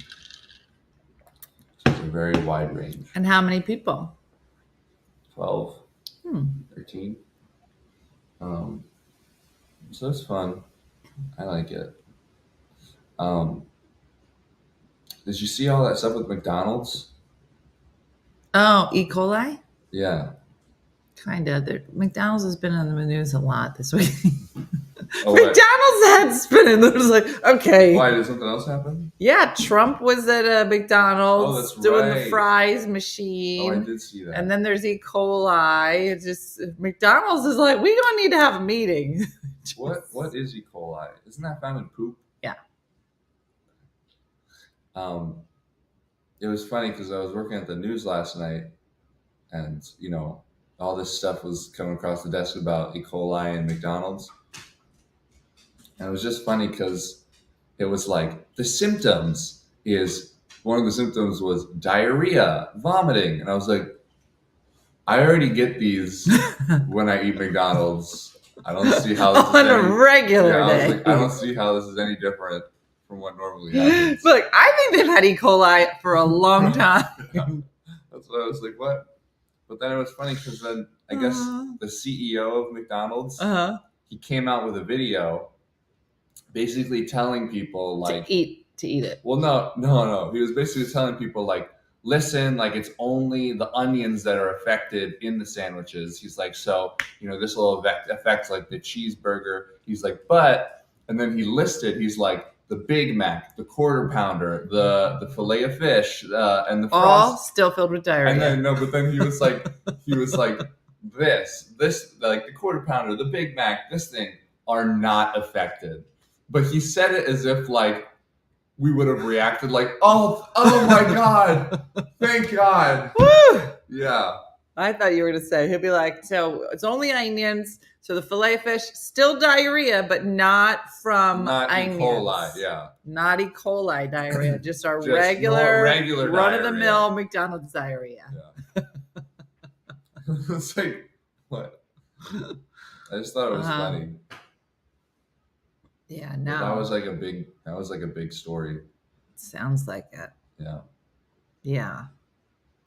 Speaker 8: So it's a very wide range.
Speaker 1: And how many people?
Speaker 8: 12, 13. So it's fun. I like it. Did you see all that stuff with McDonald's?
Speaker 1: Oh, E. coli?
Speaker 8: Yeah.
Speaker 1: Kind of. McDonald's has been in the news a lot this week.
Speaker 8: Oh, what?
Speaker 1: McDonald's head spinning. It was like, okay.
Speaker 8: Why, did something else happen?
Speaker 1: Yeah, Trump was at a McDonald's doing the
Speaker 8: right.
Speaker 1: fries machine.
Speaker 8: Oh, I did see that.
Speaker 1: And then there's E. coli. It's just McDonald's is like, we don't need to have a meeting.
Speaker 8: What is E. coli? Isn't that found in poop?
Speaker 1: Yeah.
Speaker 8: It was funny because I was working at the news last night, and all this stuff was coming across the desk about E. coli and McDonald's, and it was just funny because it was like the symptoms is one of the symptoms was diarrhea, vomiting, and I was like, I already get these when I eat McDonald's. I don't see how this
Speaker 1: on a regular day.
Speaker 8: I was like, I don't see how this is any different from what normally happens.
Speaker 1: Look, I think they've had E. coli for a long time.
Speaker 8: Yeah. That's what I was like, what? But then it was funny because then I guess the CEO of McDonald's, he came out with a video basically telling people like
Speaker 1: to eat it.
Speaker 8: Well, no. He was basically telling people like, listen, like it's only the onions that are affected in the sandwiches. He's like, so, this will affect like the cheeseburger. He's like, and then he listed, he's like, the Big Mac, the Quarter Pounder, the fillet of fish, and the
Speaker 1: all still filled with diarrhea.
Speaker 8: And then but then he was like, this like the Quarter Pounder, the Big Mac, this thing are not affected. But he said it as if like we would have reacted like, oh my God, thank God.
Speaker 1: Woo!
Speaker 8: Yeah.
Speaker 1: I thought you were going to say, he'll be like, so it's only onions. So the fillet of fish, still diarrhea, but not from onions.
Speaker 8: Not E. coli, yeah.
Speaker 1: Not E. coli diarrhea, just our regular run-of-the-mill McDonald's diarrhea.
Speaker 8: Yeah. It's like, what? I just thought it was funny.
Speaker 1: Yeah, no.
Speaker 8: But that was like a big story.
Speaker 1: Sounds like it.
Speaker 8: Yeah.
Speaker 1: Yeah.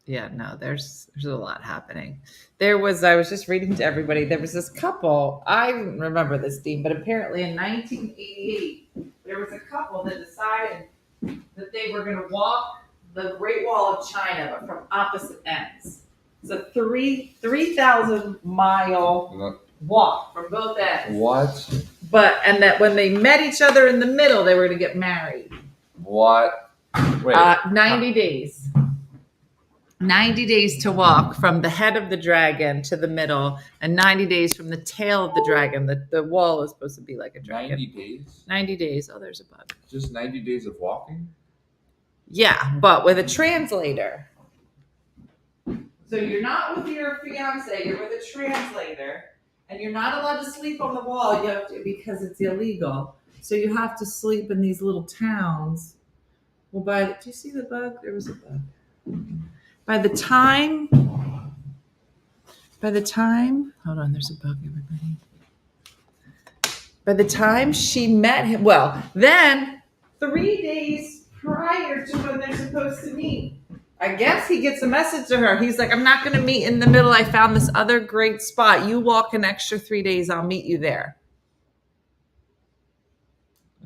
Speaker 1: Yeah, no, there's a lot happening. I was just reading to everybody, there was this couple, I remember this, Dean, but apparently in 1988, there was a couple that decided that they were going to walk the Great Wall of China, but from opposite ends. It's a 3,000 mile walk from both ends.
Speaker 8: What?
Speaker 1: And that when they met each other in the middle, they were going to get married.
Speaker 8: What? Wait.
Speaker 1: 90 days. 90 days to walk from the head of the dragon to the middle, and 90 days from the tail of the dragon. The wall is supposed to be like a dragon.
Speaker 8: 90 days?
Speaker 1: 90 days. Oh, there's a bug.
Speaker 8: Just 90 days of walking?
Speaker 1: Yeah, but with a translator. So you're not with your fiance, you're with a translator, and you're not allowed to sleep on the wall. You have to, because it's illegal. So you have to sleep in these little towns. Well, do you see the bug? There was a bug. By the time, hold on, there's a bug, everybody. By the time she met him, well, then 3 days prior to when they're supposed to meet, I guess he gets a message to her. He's like, I'm not going to meet in the middle. I found this other great spot. You walk an extra 3 days. I'll meet you there.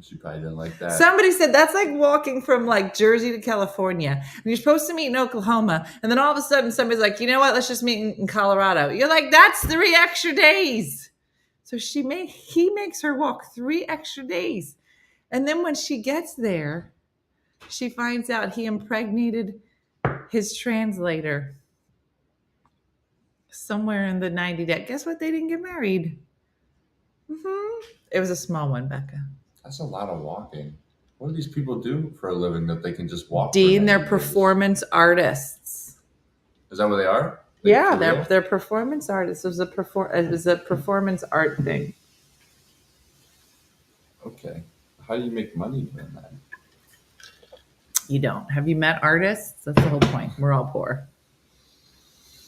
Speaker 8: She probably didn't like that.
Speaker 1: Somebody said that's like walking from like Jersey to California. And you're supposed to meet in Oklahoma. And then all of a sudden somebody's like, you know what? Let's just meet in Colorado. You're like, that's 3 extra days. So he makes her walk 3 extra days. And then when she gets there, she finds out he impregnated his translator somewhere in the 90 days. Guess what? They didn't get married. It was a small one, Becca.
Speaker 8: That's a lot of walking. What do these people do for a living that they can just walk?
Speaker 1: Dean, they're performance artists.
Speaker 8: Is that what they are?
Speaker 1: Yeah, they're performance artists. It was a performance art thing.
Speaker 8: Okay. How do you make money doing that?
Speaker 1: You don't. Have you met artists? That's the whole point. We're all poor.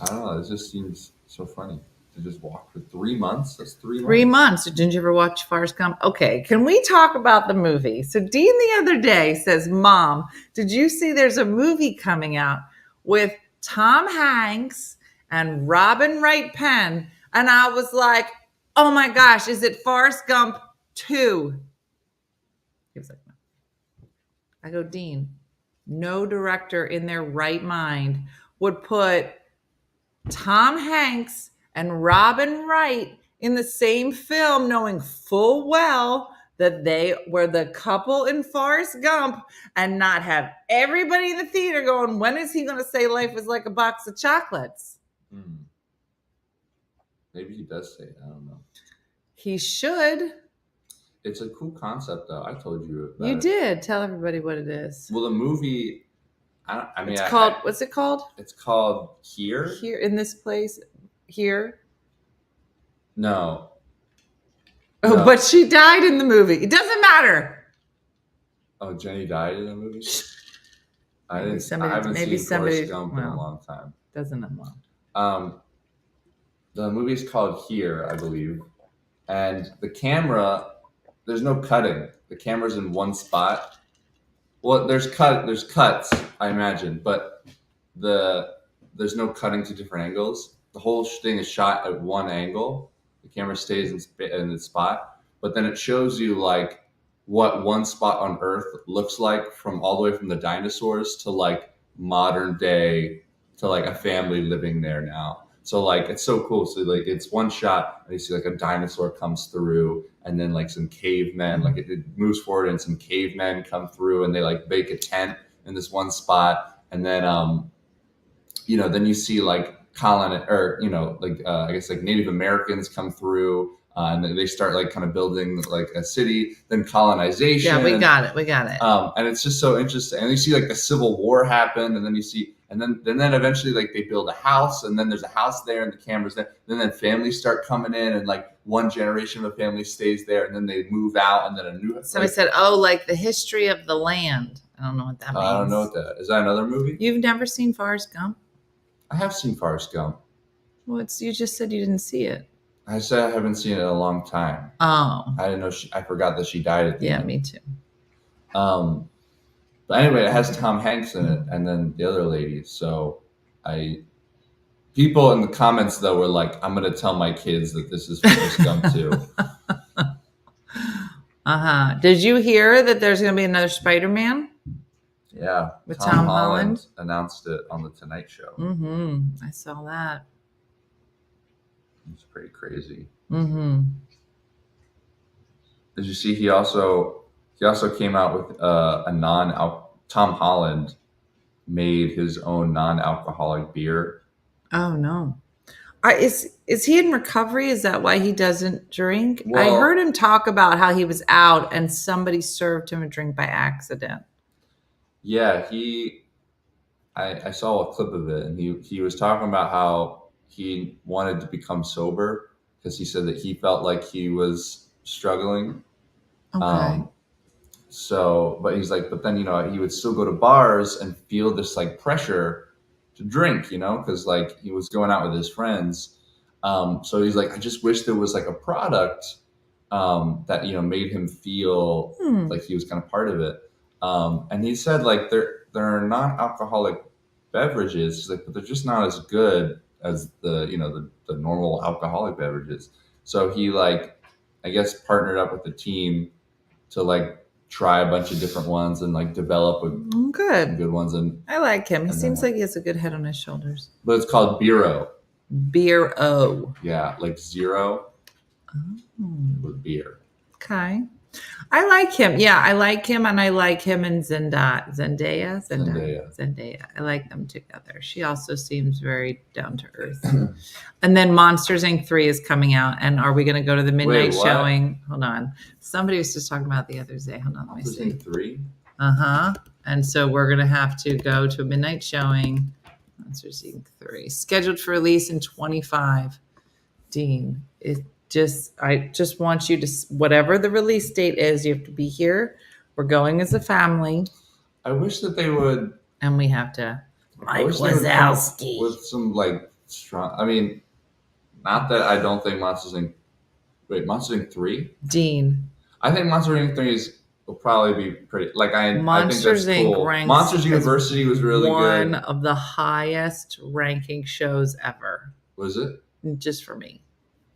Speaker 8: I don't know. It just seems so funny to just walk for 3 months. That's 3 months.
Speaker 1: 3 months. Didn't you ever watch Forrest Gump? Okay, can we talk about the movie? So Dean the other day says, Mom, did you see there's a movie coming out with Tom Hanks and Robin Wright Penn? And I was like, oh my gosh, is it Forrest Gump 2? He was like, no. I go, Dean, no director in their right mind would put Tom Hanks and Robin Wright in the same film, knowing full well that they were the couple in Forrest Gump, and not have everybody in the theater going, when is he going to say life is like a box of chocolates?
Speaker 8: Maybe he does say it. I don't know.
Speaker 1: He should.
Speaker 8: It's a cool concept, though. I told you about
Speaker 1: You
Speaker 8: it.
Speaker 1: did. Tell everybody what it is.
Speaker 8: Well, the movie,
Speaker 1: What's it called?
Speaker 8: It's called Here.
Speaker 1: Here, in this place. Here.
Speaker 8: No.
Speaker 1: Oh,
Speaker 8: No.
Speaker 1: but she died in the movie. It doesn't matter.
Speaker 8: Oh, Jenny died in the movie? I
Speaker 1: Maybe
Speaker 8: haven't seen
Speaker 1: somebody,
Speaker 8: Forrest Gump in a
Speaker 1: well,
Speaker 8: long time.
Speaker 1: Doesn't know.
Speaker 8: The movie is called Here, I believe. And the camera, there's no cutting. The camera's in one spot. Well, there's cuts, I imagine, but there's no cutting to different angles. The whole thing is shot at one angle. The camera stays in its spot, but then it shows you like what one spot on Earth looks like from all the way from the dinosaurs to like modern day, to like a family living there now. So like it's so cool. So like it's one shot and you see like a dinosaur comes through, and then like some cavemen, like it moves forward and some cavemen come through and they like make a tent in this one spot, and then then you see like I guess like Native Americans come through, and then they start like kind of building like a city, then colonization.
Speaker 1: Yeah, we got it.
Speaker 8: And it's just so interesting. And you see like the Civil War happen, and then you see, and then eventually like they build a house, and then there's a house there, and the camera's there. Then families start coming in, and like one generation of a family stays there, and then they move out, and then a new.
Speaker 1: Somebody said, "Oh, like the history of the land." I don't know what that means.
Speaker 8: I don't know what that is. That another movie?
Speaker 1: You've never seen Forrest Gump?
Speaker 8: I have seen Forrest Gump.
Speaker 1: Well, you just said you didn't see it.
Speaker 8: I said I haven't seen it in a long time.
Speaker 1: Oh.
Speaker 8: I didn't know. I forgot that she died at the end.
Speaker 1: Me too.
Speaker 8: But anyway, it has Tom Hanks in it, and then the other lady. So people in the comments though were like, "I'm gonna tell my kids that this is Forrest Gump too."
Speaker 1: Did you hear that there's gonna be another Spider-Man?
Speaker 8: Yeah,
Speaker 1: With Tom Holland
Speaker 8: announced it on the Tonight Show.
Speaker 1: I saw that.
Speaker 8: It's pretty crazy.
Speaker 1: Mm-hmm.
Speaker 8: Did you see he also came out with Tom Holland made his own non-alcoholic beer.
Speaker 1: Oh no. Is he in recovery? Is that why he doesn't drink?
Speaker 8: Well,
Speaker 1: I heard him talk about how he was out and somebody served him a drink by accident.
Speaker 8: Yeah, I saw a clip of it, and he was talking about how he wanted to become sober because he said that he felt like he was struggling.
Speaker 1: Okay.
Speaker 8: But he's like, but then, he would still go to bars and feel this like pressure to drink, because like he was going out with his friends. So he's like, I just wish there was like a product that, made him feel like he was kind of part of it. And he said like there are non-alcoholic beverages. She's like, but they're just not as good as the normal alcoholic beverages. So he like, I guess, partnered up with the team to like try a bunch of different ones and like develop some
Speaker 1: Good.
Speaker 8: good ones. And
Speaker 1: I like him. He
Speaker 8: And
Speaker 1: seems
Speaker 8: then-
Speaker 1: like he has a good head on his shoulders.
Speaker 8: but it's called Beero.
Speaker 1: Beer O.
Speaker 8: Yeah, like zero with beer.
Speaker 1: Okay. I like him. Yeah, I like him, and I like him and Zendaya. I like them together. She also seems very down to earth. And then Monsters Inc. 3 is coming out. And are we going to go to the midnight
Speaker 8: Wait, what?
Speaker 1: showing? Hold on. Somebody was just talking about the other day. Hold on, let me
Speaker 8: Monsters
Speaker 1: see.
Speaker 8: Inc. 3.
Speaker 1: And so we're going to have to go to a midnight showing. Monsters Inc. 3 scheduled for release in 25. Dean, I just want you to, whatever the release date is, you have to be here. We're going as a family,
Speaker 8: I wish that they would.
Speaker 1: and we have to.
Speaker 8: I
Speaker 1: Mike
Speaker 8: wish they would come up
Speaker 1: Wazowski.
Speaker 8: with some like strong. I mean, not that I don't think Monsters Inc. Wait, Monsters Inc. 3.
Speaker 1: Dean.
Speaker 8: I think Monsters Inc. 3 will probably be pretty. Like I think
Speaker 1: Monsters
Speaker 8: that's
Speaker 1: Inc.
Speaker 8: cool.
Speaker 1: ranks
Speaker 8: Monsters
Speaker 1: as
Speaker 8: University was really
Speaker 1: one
Speaker 8: good.
Speaker 1: of the highest ranking shows ever,
Speaker 8: Was it?
Speaker 1: just for me.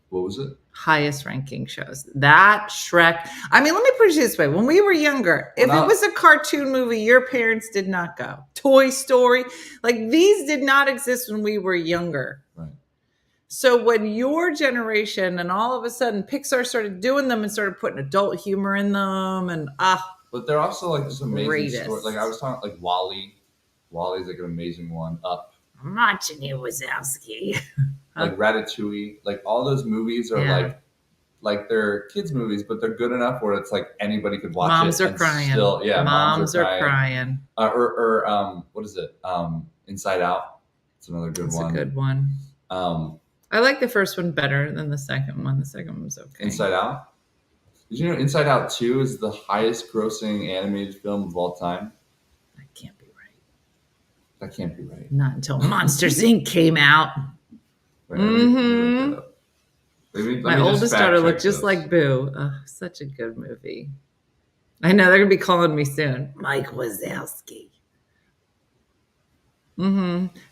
Speaker 8: What was it?
Speaker 1: Highest ranking shows. That Shrek. I mean, let me put it this way. When we were younger, if it was a cartoon movie, your parents did not go. Toy Story. Like these did not exist when we were younger.
Speaker 8: Right.
Speaker 1: So when your generation and all of a sudden Pixar started doing them and started putting adult humor in them and
Speaker 8: But they're also like this amazing
Speaker 1: Greatest.
Speaker 8: story. Like I was talking like Wall-E. Wall-E's like an amazing one. Up.
Speaker 1: I'm watching you, Wazowski.
Speaker 8: Like Ratatouille. Like all those movies are
Speaker 1: Yeah.
Speaker 8: like they're kids movies, but they're good enough where it's like anybody could watch
Speaker 1: Moms
Speaker 8: it.
Speaker 1: are
Speaker 8: and
Speaker 1: crying.
Speaker 8: Still, yeah,
Speaker 1: Moms are crying.
Speaker 8: Or what is it? Inside Out. It's another good
Speaker 1: That's
Speaker 8: one.
Speaker 1: a good one. I like the first one better than the second one. The second one was okay.
Speaker 8: Inside Out. Did you know Inside Out 2 is the highest grossing animated film of all time?
Speaker 1: That can't be right.
Speaker 8: That can't be right.
Speaker 1: Not until Monsters Inc. came out.
Speaker 8: Wait, let me look that up. Let
Speaker 1: My
Speaker 8: me just
Speaker 1: oldest
Speaker 8: fact
Speaker 1: daughter
Speaker 8: check
Speaker 1: looked just
Speaker 8: this.
Speaker 1: like Boo. Oh, such a good movie. I know they're gonna be calling me soon. Mike Wazowski.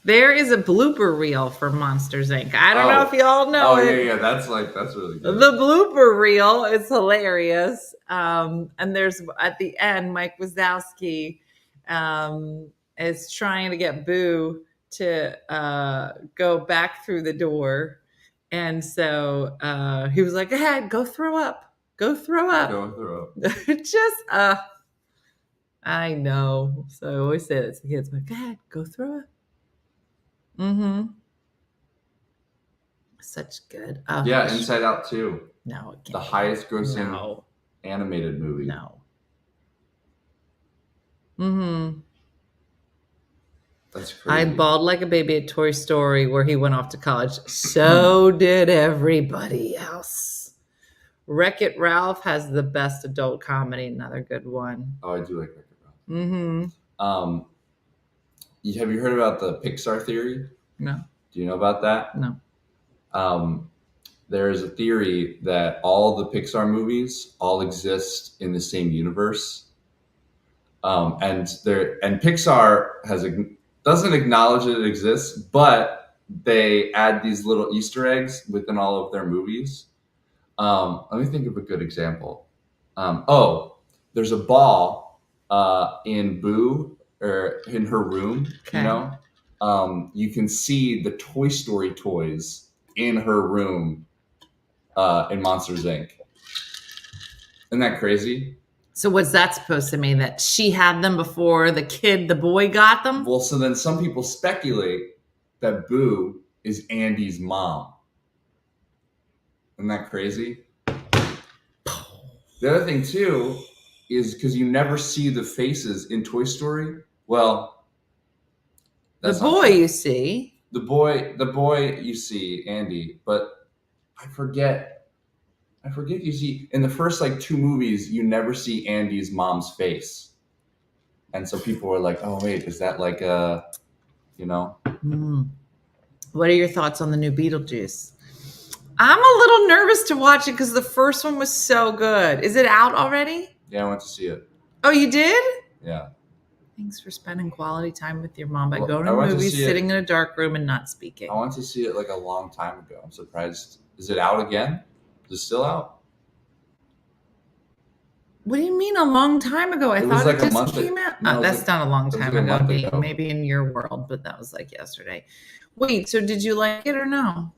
Speaker 1: There is a blooper reel for Monsters Inc. I don't know if y'all know it.
Speaker 8: Yeah. That's really good.
Speaker 1: The blooper reel is hilarious. And there's at the end, Mike Wazowski is trying to get Boo to go back through the door. And so he was like, go ahead, go throw up. Go throw up.
Speaker 8: Go through it.
Speaker 1: Just, I know. So I always say that to the kids, like, go ahead, go throw up. Such good. Oh,
Speaker 8: Yeah, Inside Out 2.
Speaker 1: No, it can't.
Speaker 8: The highest grossing
Speaker 1: No.
Speaker 8: animated movie.
Speaker 1: No.
Speaker 8: That's crazy.
Speaker 1: I bawled like a baby at Toy Story where he went off to college. So did everybody else. Wreck-It Ralph has the best adult comedy. Another good one.
Speaker 8: Oh, I do like Wreck-It Ralph. Have you heard about the Pixar theory?
Speaker 1: No.
Speaker 8: Do you know about that?
Speaker 1: No.
Speaker 8: There is a theory that all the Pixar movies all exist in the same universe. And Pixar doesn't acknowledge that it exists, but they add these little Easter eggs within all of their movies. Let me think of a good example. There's a ball in Boo or in her room.
Speaker 1: Okay.
Speaker 8: You know, you can see the Toy Story toys in her room in Monsters Inc. Isn't that crazy?
Speaker 1: So what's that supposed to mean? That she had them before the boy got them?
Speaker 8: Well, so then some people speculate that Boo is Andy's mom. Isn't that crazy? The other thing too is because you never see the faces in Toy Story. Well,
Speaker 1: The
Speaker 8: that's not
Speaker 1: boy
Speaker 8: true.
Speaker 1: you see.
Speaker 8: The boy you see, Andy, but I forget you see in the first like 2 movies you never see Andy's mom's face. And so people were like, "Oh wait, is that like a, you know?"
Speaker 1: What are your thoughts on the new Beetlejuice? I'm a little nervous to watch it because the first one was so good. Is it out already?
Speaker 8: Yeah, I went to see it.
Speaker 1: Oh, you did?
Speaker 8: Yeah.
Speaker 1: Thanks for spending quality time with your mom by
Speaker 8: Well,
Speaker 1: going
Speaker 8: I
Speaker 1: to
Speaker 8: went to
Speaker 1: movies,
Speaker 8: see it-
Speaker 1: sitting in a dark room, and not speaking.
Speaker 8: I went to see it like a long time ago. I'm surprised. Is it out again? Is it still out?
Speaker 1: What do you mean a long time ago? I
Speaker 8: It was
Speaker 1: thought
Speaker 8: like
Speaker 1: it
Speaker 8: a
Speaker 1: just
Speaker 8: month
Speaker 1: came
Speaker 8: ago.
Speaker 1: out.
Speaker 8: No, it was
Speaker 1: That's
Speaker 8: like-
Speaker 1: not a long
Speaker 8: it was
Speaker 1: time
Speaker 8: like a
Speaker 1: ago.
Speaker 8: month ago.
Speaker 1: Maybe in your world, but that was like yesterday. Wait, so did you like it or no?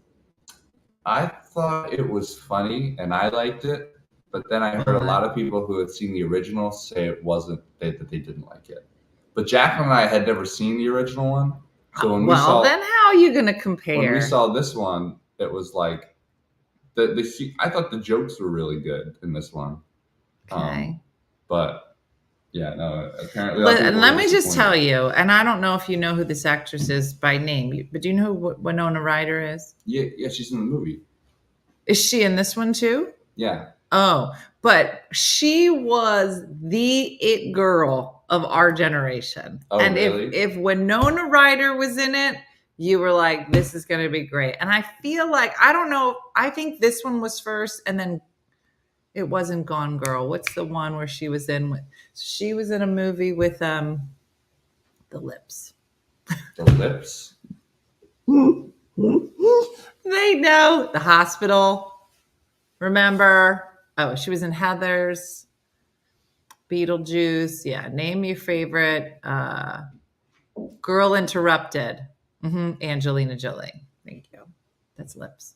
Speaker 8: I thought it was funny and I liked it, but then I heard a lot of people who had seen the original say it wasn't that they didn't like it. But Jacqueline and I had never seen the original one, so when we
Speaker 1: Well,
Speaker 8: saw
Speaker 1: then how are you going to compare?
Speaker 8: when we saw this one, it was like I thought the jokes were really good in this one.
Speaker 1: Okay.
Speaker 8: But yeah, no. Apparently,
Speaker 1: Let me just tell you, and I don't know if you know who this actress is by name, but do you know who Winona Ryder is?
Speaker 8: Yeah, she's in the movie.
Speaker 1: Is she in this one too?
Speaker 8: Yeah.
Speaker 1: Oh, but she was the it girl of our generation.
Speaker 8: Oh,
Speaker 1: and
Speaker 8: really?
Speaker 1: if Winona Ryder was in it, you were like, this is going to be great. And I feel like, I don't know, I think this one was first, and then it wasn't Gone Girl. What's the one where she was in with? She was in a movie with The Lips.
Speaker 8: The Lips.
Speaker 1: They know. The Hospital. Remember? Oh, she was in Heathers. Beetlejuice. Yeah. Name your favorite. Girl Interrupted. Angelina Jolie. Thank you. That's Lips.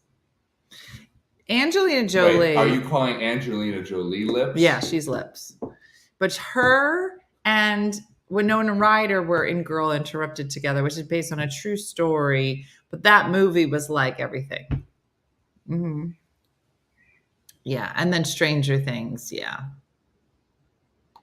Speaker 1: Angelina Jolie.
Speaker 8: Wait, are you calling Angelina Jolie Lips?
Speaker 1: Yeah, she's Lips. But her and Winona Ryder were in Girl Interrupted together, which is based on a true story. But that movie was like everything. Yeah, and then Stranger Things. Yeah.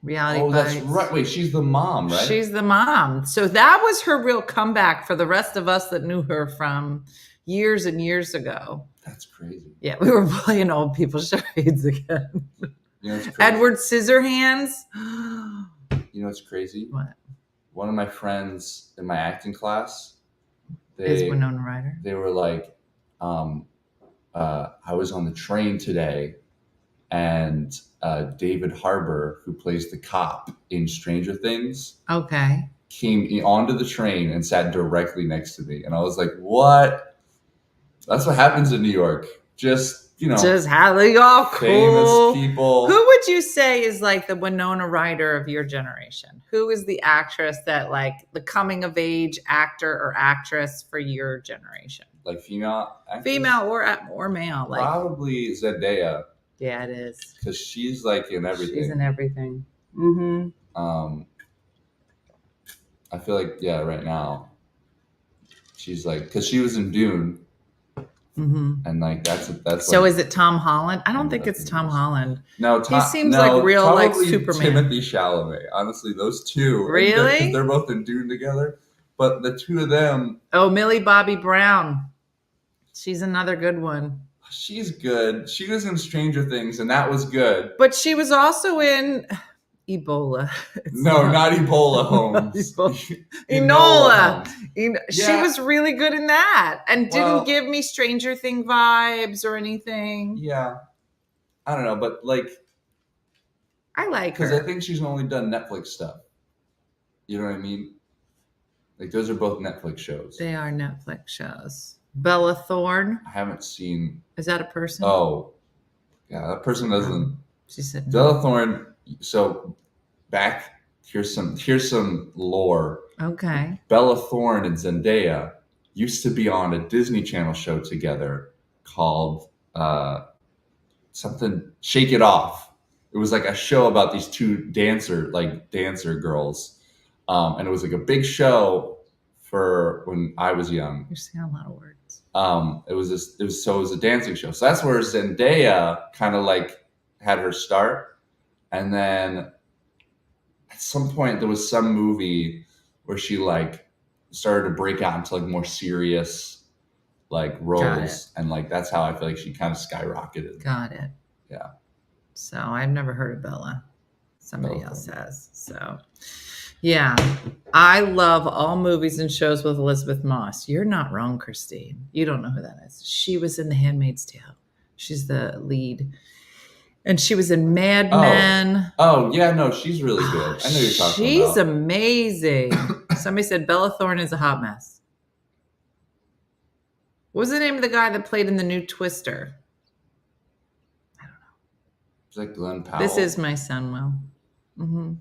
Speaker 1: Reality
Speaker 8: Oh, that's
Speaker 1: Bites.
Speaker 8: right. Wait, she's the mom, right?
Speaker 1: She's the mom. So that was her real comeback for the rest of us that knew her from years and years ago.
Speaker 8: That's crazy.
Speaker 1: Yeah, we were playing old people charades again.
Speaker 8: You know what's crazy?
Speaker 1: Edward Scissorhands.
Speaker 8: You know what's crazy?
Speaker 1: What?
Speaker 8: One of my friends in my acting class,
Speaker 1: Is Winona Ryder?
Speaker 8: they were like, I was on the train today, and David Harbour, who plays the cop in Stranger Things,
Speaker 1: Okay.
Speaker 8: came onto the train and sat directly next to me. And I was like, what? That's what happens in New York. Just, you know,
Speaker 1: Just having all cool.
Speaker 8: famous people.
Speaker 1: Who would you say is like the Winona Ryder of your generation? Who is the actress that like the coming of age actor or actress for your generation?
Speaker 8: Like female actors?
Speaker 1: Female or male? Like,
Speaker 8: Probably Zendaya,
Speaker 1: yeah, it is.
Speaker 8: because she's like in everything.
Speaker 1: She's in everything. Mm-hmm.
Speaker 8: I feel like, yeah, right now, she's like, because she was in Dune,
Speaker 1: Mm-hmm.
Speaker 8: and like that's
Speaker 1: So
Speaker 8: like,
Speaker 1: is it Tom Holland? I don't think it's Tom Holland.
Speaker 8: no,
Speaker 1: he seems like real, like,
Speaker 8: probably
Speaker 1: Superman.
Speaker 8: Timothy Chalamet. Honestly, those two,
Speaker 1: Really?
Speaker 8: because they're both in Dune together. But the two of them,
Speaker 1: Oh, Millie Bobby Brown. She's another good one.
Speaker 8: she's good. She was in Stranger Things, and that was good.
Speaker 1: But she was also in Ebola. It's
Speaker 8: No, not Ebola Holmes.
Speaker 1: Enola.
Speaker 8: Holmes.
Speaker 1: She
Speaker 8: Yeah.
Speaker 1: was really good in that, and
Speaker 8: Well-
Speaker 1: didn't give me Stranger Thing vibes or anything.
Speaker 8: Yeah, I don't know, but like,
Speaker 1: I like
Speaker 8: because I
Speaker 1: her.
Speaker 8: think she's only done Netflix stuff. You know what I mean? Like those are both Netflix shows.
Speaker 1: They are Netflix shows. Bella Thorne.
Speaker 8: I haven't seen.
Speaker 1: Is that a person?
Speaker 8: Oh, yeah, that person doesn't.
Speaker 1: She said no.
Speaker 8: Bella Thorne. So back here's some lore.
Speaker 1: Okay.
Speaker 8: Bella Thorne and Zendaya used to be on a Disney Channel show together called something Shake It Off. It was like a show about these two dancer girls, and it was like a big show for when I was young.
Speaker 1: You're saying a lot of words.
Speaker 8: It was a dancing show. So that's where Zendaya kind of like had her start, and then at some point there was some movie where she like started to break out into like more serious like roles, and like that's how I feel like she kind of skyrocketed.
Speaker 1: Got it.
Speaker 8: Yeah.
Speaker 1: So I've never heard of Bella. Somebody
Speaker 8: Bella
Speaker 1: else
Speaker 8: Thorne.
Speaker 1: has. So yeah, I love all movies and shows with Elizabeth Moss. You're not wrong, Christine. You don't know who that is. She was in The Handmaid's Tale. She's the lead. And she was in Mad
Speaker 8: Oh.
Speaker 1: Men.
Speaker 8: Oh yeah, no, she's really good. I know you're talking
Speaker 1: She's
Speaker 8: about.
Speaker 1: amazing. Somebody said Bella Thorne is a hot mess. What was the name of the guy that played in the new Twister?
Speaker 8: It's like Glenn Powell.
Speaker 1: This is my son, Will. Mm-hmm.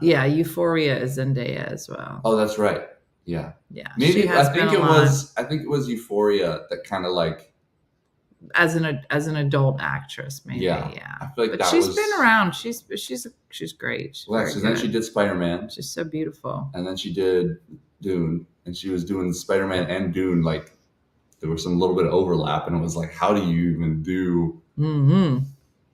Speaker 1: Yeah, Euphoria is Zendaya as well.
Speaker 8: Oh, that's right. Yeah.
Speaker 1: Yeah.
Speaker 8: Maybe
Speaker 1: she has
Speaker 8: I think
Speaker 1: been
Speaker 8: it
Speaker 1: a lot.
Speaker 8: was. I think it was Euphoria that kind of like.
Speaker 1: As an adult actress, maybe.
Speaker 8: Yeah.
Speaker 1: Yeah.
Speaker 8: I feel like
Speaker 1: But
Speaker 8: that
Speaker 1: she's
Speaker 8: was.
Speaker 1: been around. She's great. She's
Speaker 8: Well,
Speaker 1: very
Speaker 8: so then she
Speaker 1: good.
Speaker 8: did Spider-Man,
Speaker 1: She's so beautiful.
Speaker 8: and then she did Dune, and she was doing Spider-Man and Dune. Like there was some little bit of overlap, and it was like, how do you even do
Speaker 1: Mm-hmm.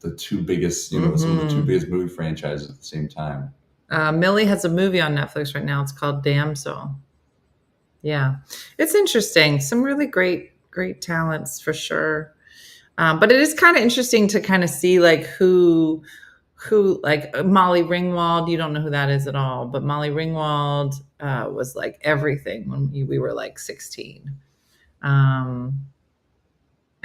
Speaker 8: the two biggest, some of the two biggest movie franchises at the same time?
Speaker 1: Millie has a movie on Netflix right now. It's called Damsel. Yeah, it's interesting. Some really great talents for sure. But it is kind of interesting to kind of see like who like Molly Ringwald. You don't know who that is at all, but Molly Ringwald was like everything when we were like 16. I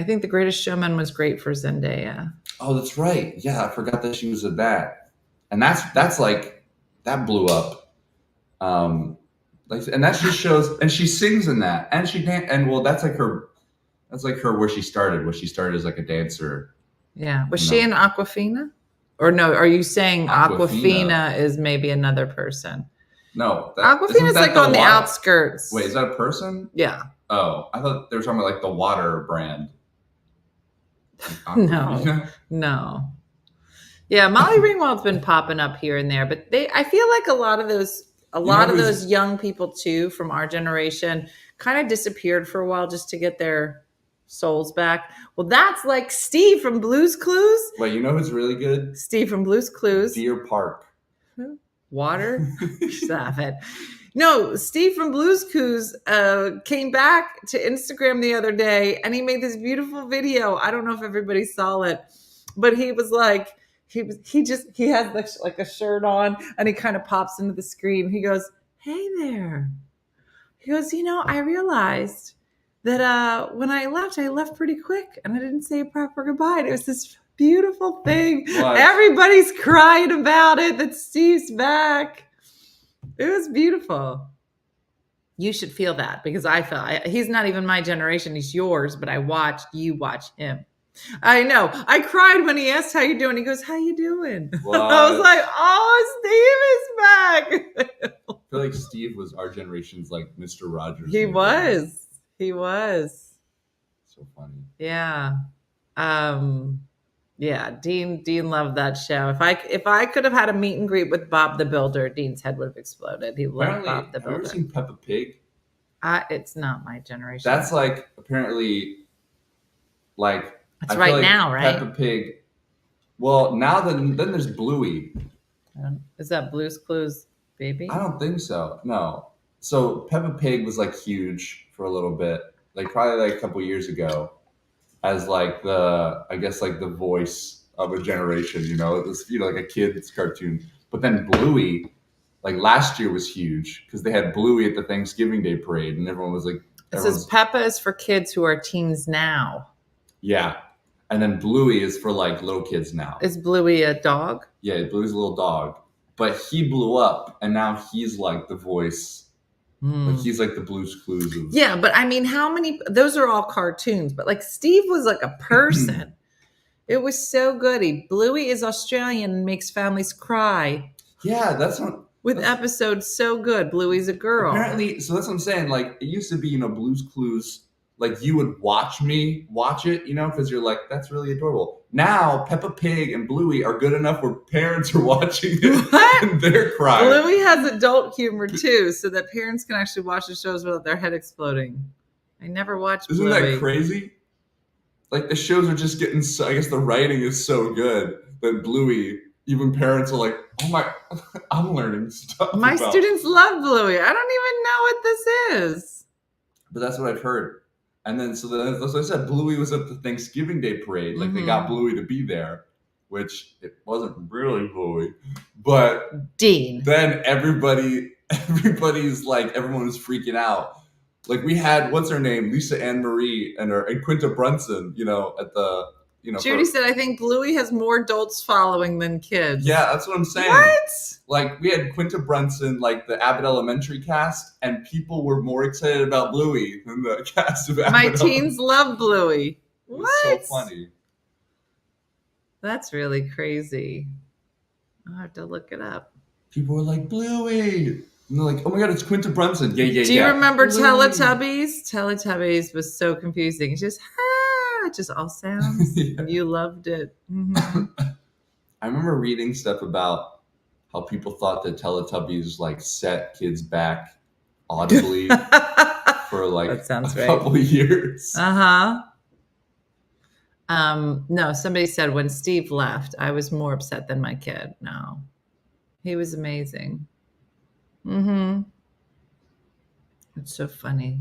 Speaker 1: think The Greatest Showman was great for Zendaya.
Speaker 8: Oh, that's right. Yeah, I forgot that she was in that, and that's like that blew up. Like, and that just shows, and she sings in that, and she and well, that's like her where she started as like a dancer.
Speaker 1: Yeah. Was she in Aquafina? Or no, are you saying Aquafina is maybe another person?
Speaker 8: No.
Speaker 1: Aquafina's like on the outskirts.
Speaker 8: Wait, is that a person?
Speaker 1: Yeah.
Speaker 8: Oh, I thought they were talking about like the water brand.
Speaker 1: Like No. Yeah, Molly Ringwald's been popping up here and there, but I feel like a lot of those young people too from our generation kind of disappeared for a while just to get their souls back. Well, that's like Steve from Blue's Clues.
Speaker 8: Wait, you know who's really good?
Speaker 1: Steve from Blue's Clues.
Speaker 8: Deer Park.
Speaker 1: Water? Stop it. No, Steve from Blue's Clues came back to Instagram the other day and he made this beautiful video. I don't know if everybody saw it, but he was like, he has like a shirt on and he kind of pops into the screen. He goes, "Hey there." He goes, I realized that when I left pretty quick and I didn't say a proper goodbye. And it was this beautiful thing.
Speaker 8: What?
Speaker 1: Everybody's crying about it that Steve's back. It was beautiful. You should feel that because I felt he's not even my generation. He's yours, but you watch him. I know. I cried when he asked how you doing. He goes, "How you doing?"
Speaker 8: What?
Speaker 1: I was like, "Oh, Steve is back."
Speaker 8: I feel like Steve was our generation's like Mr. Rogers.
Speaker 1: He was.
Speaker 8: So funny.
Speaker 1: Yeah. Yeah, Dean loved that show. If I could have had a meet and greet with Bob the Builder, Dean's head would have exploded. He loved Bob the
Speaker 8: Have you ever
Speaker 1: Builder.
Speaker 8: seen Peppa Pig?
Speaker 1: It's not my generation.
Speaker 8: That's like apparently like
Speaker 1: it's
Speaker 8: I feel
Speaker 1: right
Speaker 8: like
Speaker 1: now, right?
Speaker 8: Peppa Pig. Well, now then there's Bluey.
Speaker 1: Is that Blue's Clues baby?
Speaker 8: I don't think so. No. So Peppa Pig was like huge for a little bit, like probably like a couple years ago, as like the voice of a generation. It was like a kid's cartoon. But then Bluey, like last year was huge because they had Bluey at the Thanksgiving Day parade, and everyone was like,
Speaker 1: It says Peppa is for kids who are teens now.
Speaker 8: Yeah. And then Bluey is for like little kids now.
Speaker 1: Is Bluey a dog?
Speaker 8: Yeah, Bluey's a little dog. But he blew up and now he's like the voice. Like he's like the Blue's Clues of.
Speaker 1: Yeah, but I mean, how many? Those are all cartoons, but like Steve was like a person. It was so good. Bluey is Australian and makes families cry.
Speaker 8: Yeah, that's what.
Speaker 1: With episodes so good. Bluey's a girl.
Speaker 8: Apparently, so that's what I'm saying. Like it used to be, Blue's Clues. Like you would watch it, because you're like, that's really adorable. Now Peppa Pig and Bluey are good enough where parents are watching it and they're crying.
Speaker 1: Bluey has adult humor too, so that parents can actually watch the shows without their head exploding. I never watched
Speaker 8: Isn't
Speaker 1: Bluey.
Speaker 8: that crazy? Like the shows are just getting so, I guess the writing is so good that Bluey, even parents are like, oh my, I'm learning stuff.
Speaker 1: My students love Bluey. I don't even know what this is.
Speaker 8: But that's what I've heard. And then, so as I said, Bluey was at the Thanksgiving Day parade. Like they got Bluey to be there, which it wasn't really Bluey, but
Speaker 1: Dean.
Speaker 8: Then everybody's like, everyone was freaking out. Like we had, what's her name? Lisa Ann Marie and Quinta Brunson, at the you know.
Speaker 1: Judy said, I think Bluey has more adults following than kids.
Speaker 8: Yeah, that's what I'm saying.
Speaker 1: What?
Speaker 8: Like, we had Quinta Brunson, like the Abbott Elementary cast, and people were more excited about Bluey than the cast of Abbott
Speaker 1: My
Speaker 8: Elementary.
Speaker 1: teens love Bluey.
Speaker 8: It was
Speaker 1: What?
Speaker 8: so funny.
Speaker 1: That's really crazy. I'll have to look it up.
Speaker 8: People were like, Bluey! And they're like, oh my god, it's Quinta Brunson. Yeah, yeah,
Speaker 1: Do you
Speaker 8: yeah.
Speaker 1: remember
Speaker 8: Bluey.
Speaker 1: Teletubbies? Teletubbies was so confusing. It's just, it just all sounds.
Speaker 8: Yeah.
Speaker 1: You loved it. Mhm.
Speaker 8: I remember reading stuff about how people thought that Teletubbies like set kids back audibly for like
Speaker 1: That sounds
Speaker 8: a
Speaker 1: right.
Speaker 8: couple of years.
Speaker 1: Uh-huh. No, somebody said when Steve left, I was more upset than my kid. No. He was amazing. Mm-hmm. It's so funny.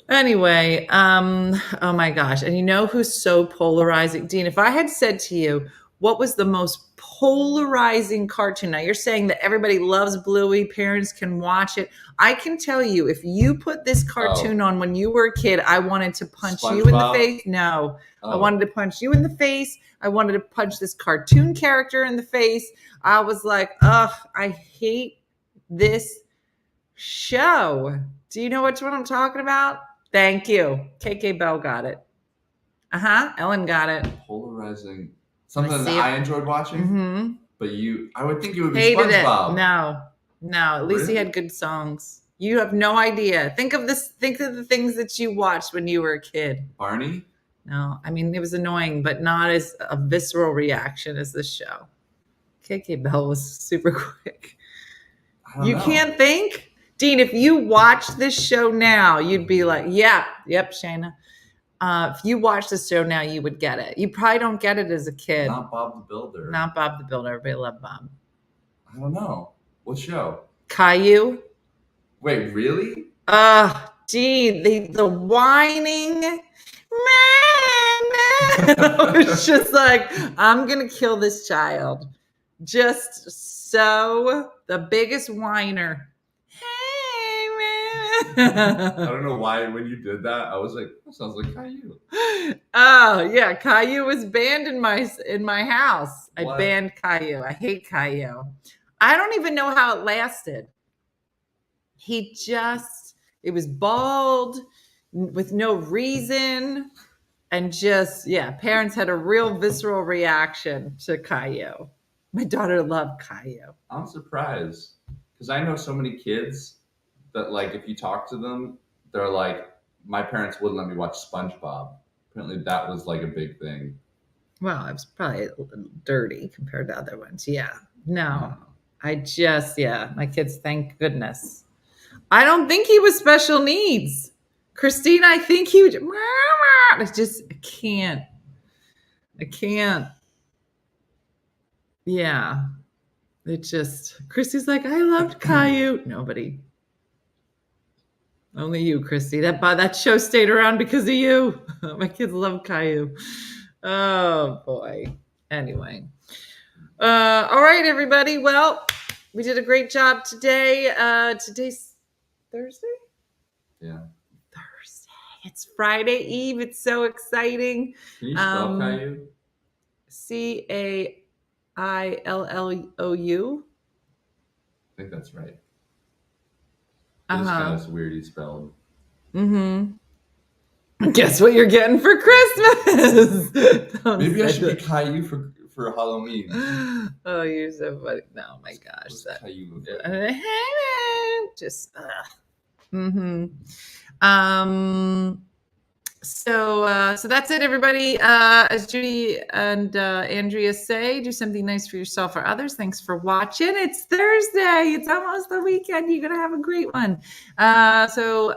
Speaker 1: Anyway, oh my gosh. And you know who's so polarizing? Dean, if I had said to you, what was the most polarizing cartoon? Now you're saying that everybody loves Bluey, parents can watch it. I can tell you, if you put this cartoon on when you were a kid, I wanted to punch you in the
Speaker 8: SpongeBob?
Speaker 1: face. No, I
Speaker 8: Oh.
Speaker 1: wanted to punch you in the face. I wanted to punch this cartoon character in the face. I was like, ugh, I hate this show. Do you know which one I'm talking about? Thank you. KK Bell got it. Uh-huh. Ellen got it.
Speaker 8: Polarizing. Something
Speaker 1: see
Speaker 8: that
Speaker 1: it.
Speaker 8: I enjoyed watching,
Speaker 1: Mm-hmm.
Speaker 8: but I would think it would be
Speaker 1: Hated
Speaker 8: SpongeBob.
Speaker 1: it. No. At least he
Speaker 8: Really?
Speaker 1: had good songs. You have no idea. Think of the things that you watched when you were a kid.
Speaker 8: Barney?
Speaker 1: No, I mean, it was annoying, but not as a visceral reaction as this show. KK Bell was super quick.
Speaker 8: I don't
Speaker 1: You
Speaker 8: know.
Speaker 1: can't think? Dean, if you watch this show now, you'd be like, yep, Shayna. If you watch this show now, you would get it. You probably don't get it as a kid.
Speaker 8: Not Bob the Builder.
Speaker 1: Not Bob the Builder. Everybody loved Bob.
Speaker 8: I don't know. What show?
Speaker 1: Caillou.
Speaker 8: Wait, really?
Speaker 1: Dean, the whining. It's just like, I'm going to kill this child. Just so the biggest whiner.
Speaker 8: I don't know why when you did that, I was like, that sounds like Caillou.
Speaker 1: Oh yeah, Caillou was banned in my house. I
Speaker 8: What?
Speaker 1: banned Caillou. I hate Caillou. I don't even know how it lasted. It was bald with no reason, and parents had a real visceral reaction to Caillou. My daughter loved Caillou.
Speaker 8: I'm surprised because I know so many kids that, like, if you talk to them, they're like, my parents wouldn't let me watch SpongeBob. Apparently that was like a big thing.
Speaker 1: Well, it was probably dirty compared to other ones. Yeah. No, my kids, thank goodness. I don't think he was special needs. Christine, I think he was, I can't. Yeah. Christy's like, I loved Caillou. Nobody. Only you, Christy. That show stayed around because of you. My kids love Caillou. Oh boy. Anyway. All right, everybody. Well, we did a great job today. Today's Thursday?
Speaker 8: Yeah.
Speaker 1: Thursday. It's Friday Eve. It's so exciting.
Speaker 8: Can you spell Caillou?
Speaker 1: Caillou.
Speaker 8: I think that's right. It's kind of weirdly spelled.
Speaker 1: Mm-hmm. Guess what you're getting for Christmas?
Speaker 8: Maybe I should be Caillou for Halloween.
Speaker 1: Oh, you're so funny. No, my gosh.
Speaker 8: What's
Speaker 1: That,
Speaker 8: Caillou look like?
Speaker 1: just, So that's it, everybody. As Judy and Andrea say, do something nice for yourself or others. Thanks for watching. It's Thursday. It's almost the weekend. You're going to have a great one. So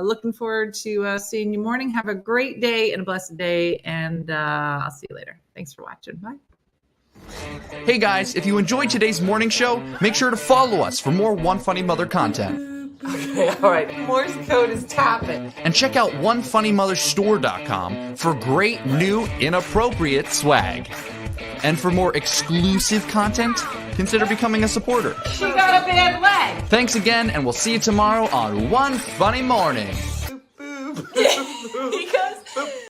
Speaker 1: looking forward to seeing you morning. Have a great day and a blessed day. And I'll see you later. Thanks for watching. Bye.
Speaker 9: Hey guys, if you enjoyed today's morning show, make sure to follow us for more One Funny Mother content.
Speaker 1: Okay, all right. Morse code is tapping.
Speaker 9: And check out OneFunnyMotherStore.com for great new inappropriate swag. And for more exclusive content, consider becoming a supporter.
Speaker 1: She got a bad leg.
Speaker 9: Thanks again, and we'll see you tomorrow on One Funny Morning.
Speaker 1: He goes,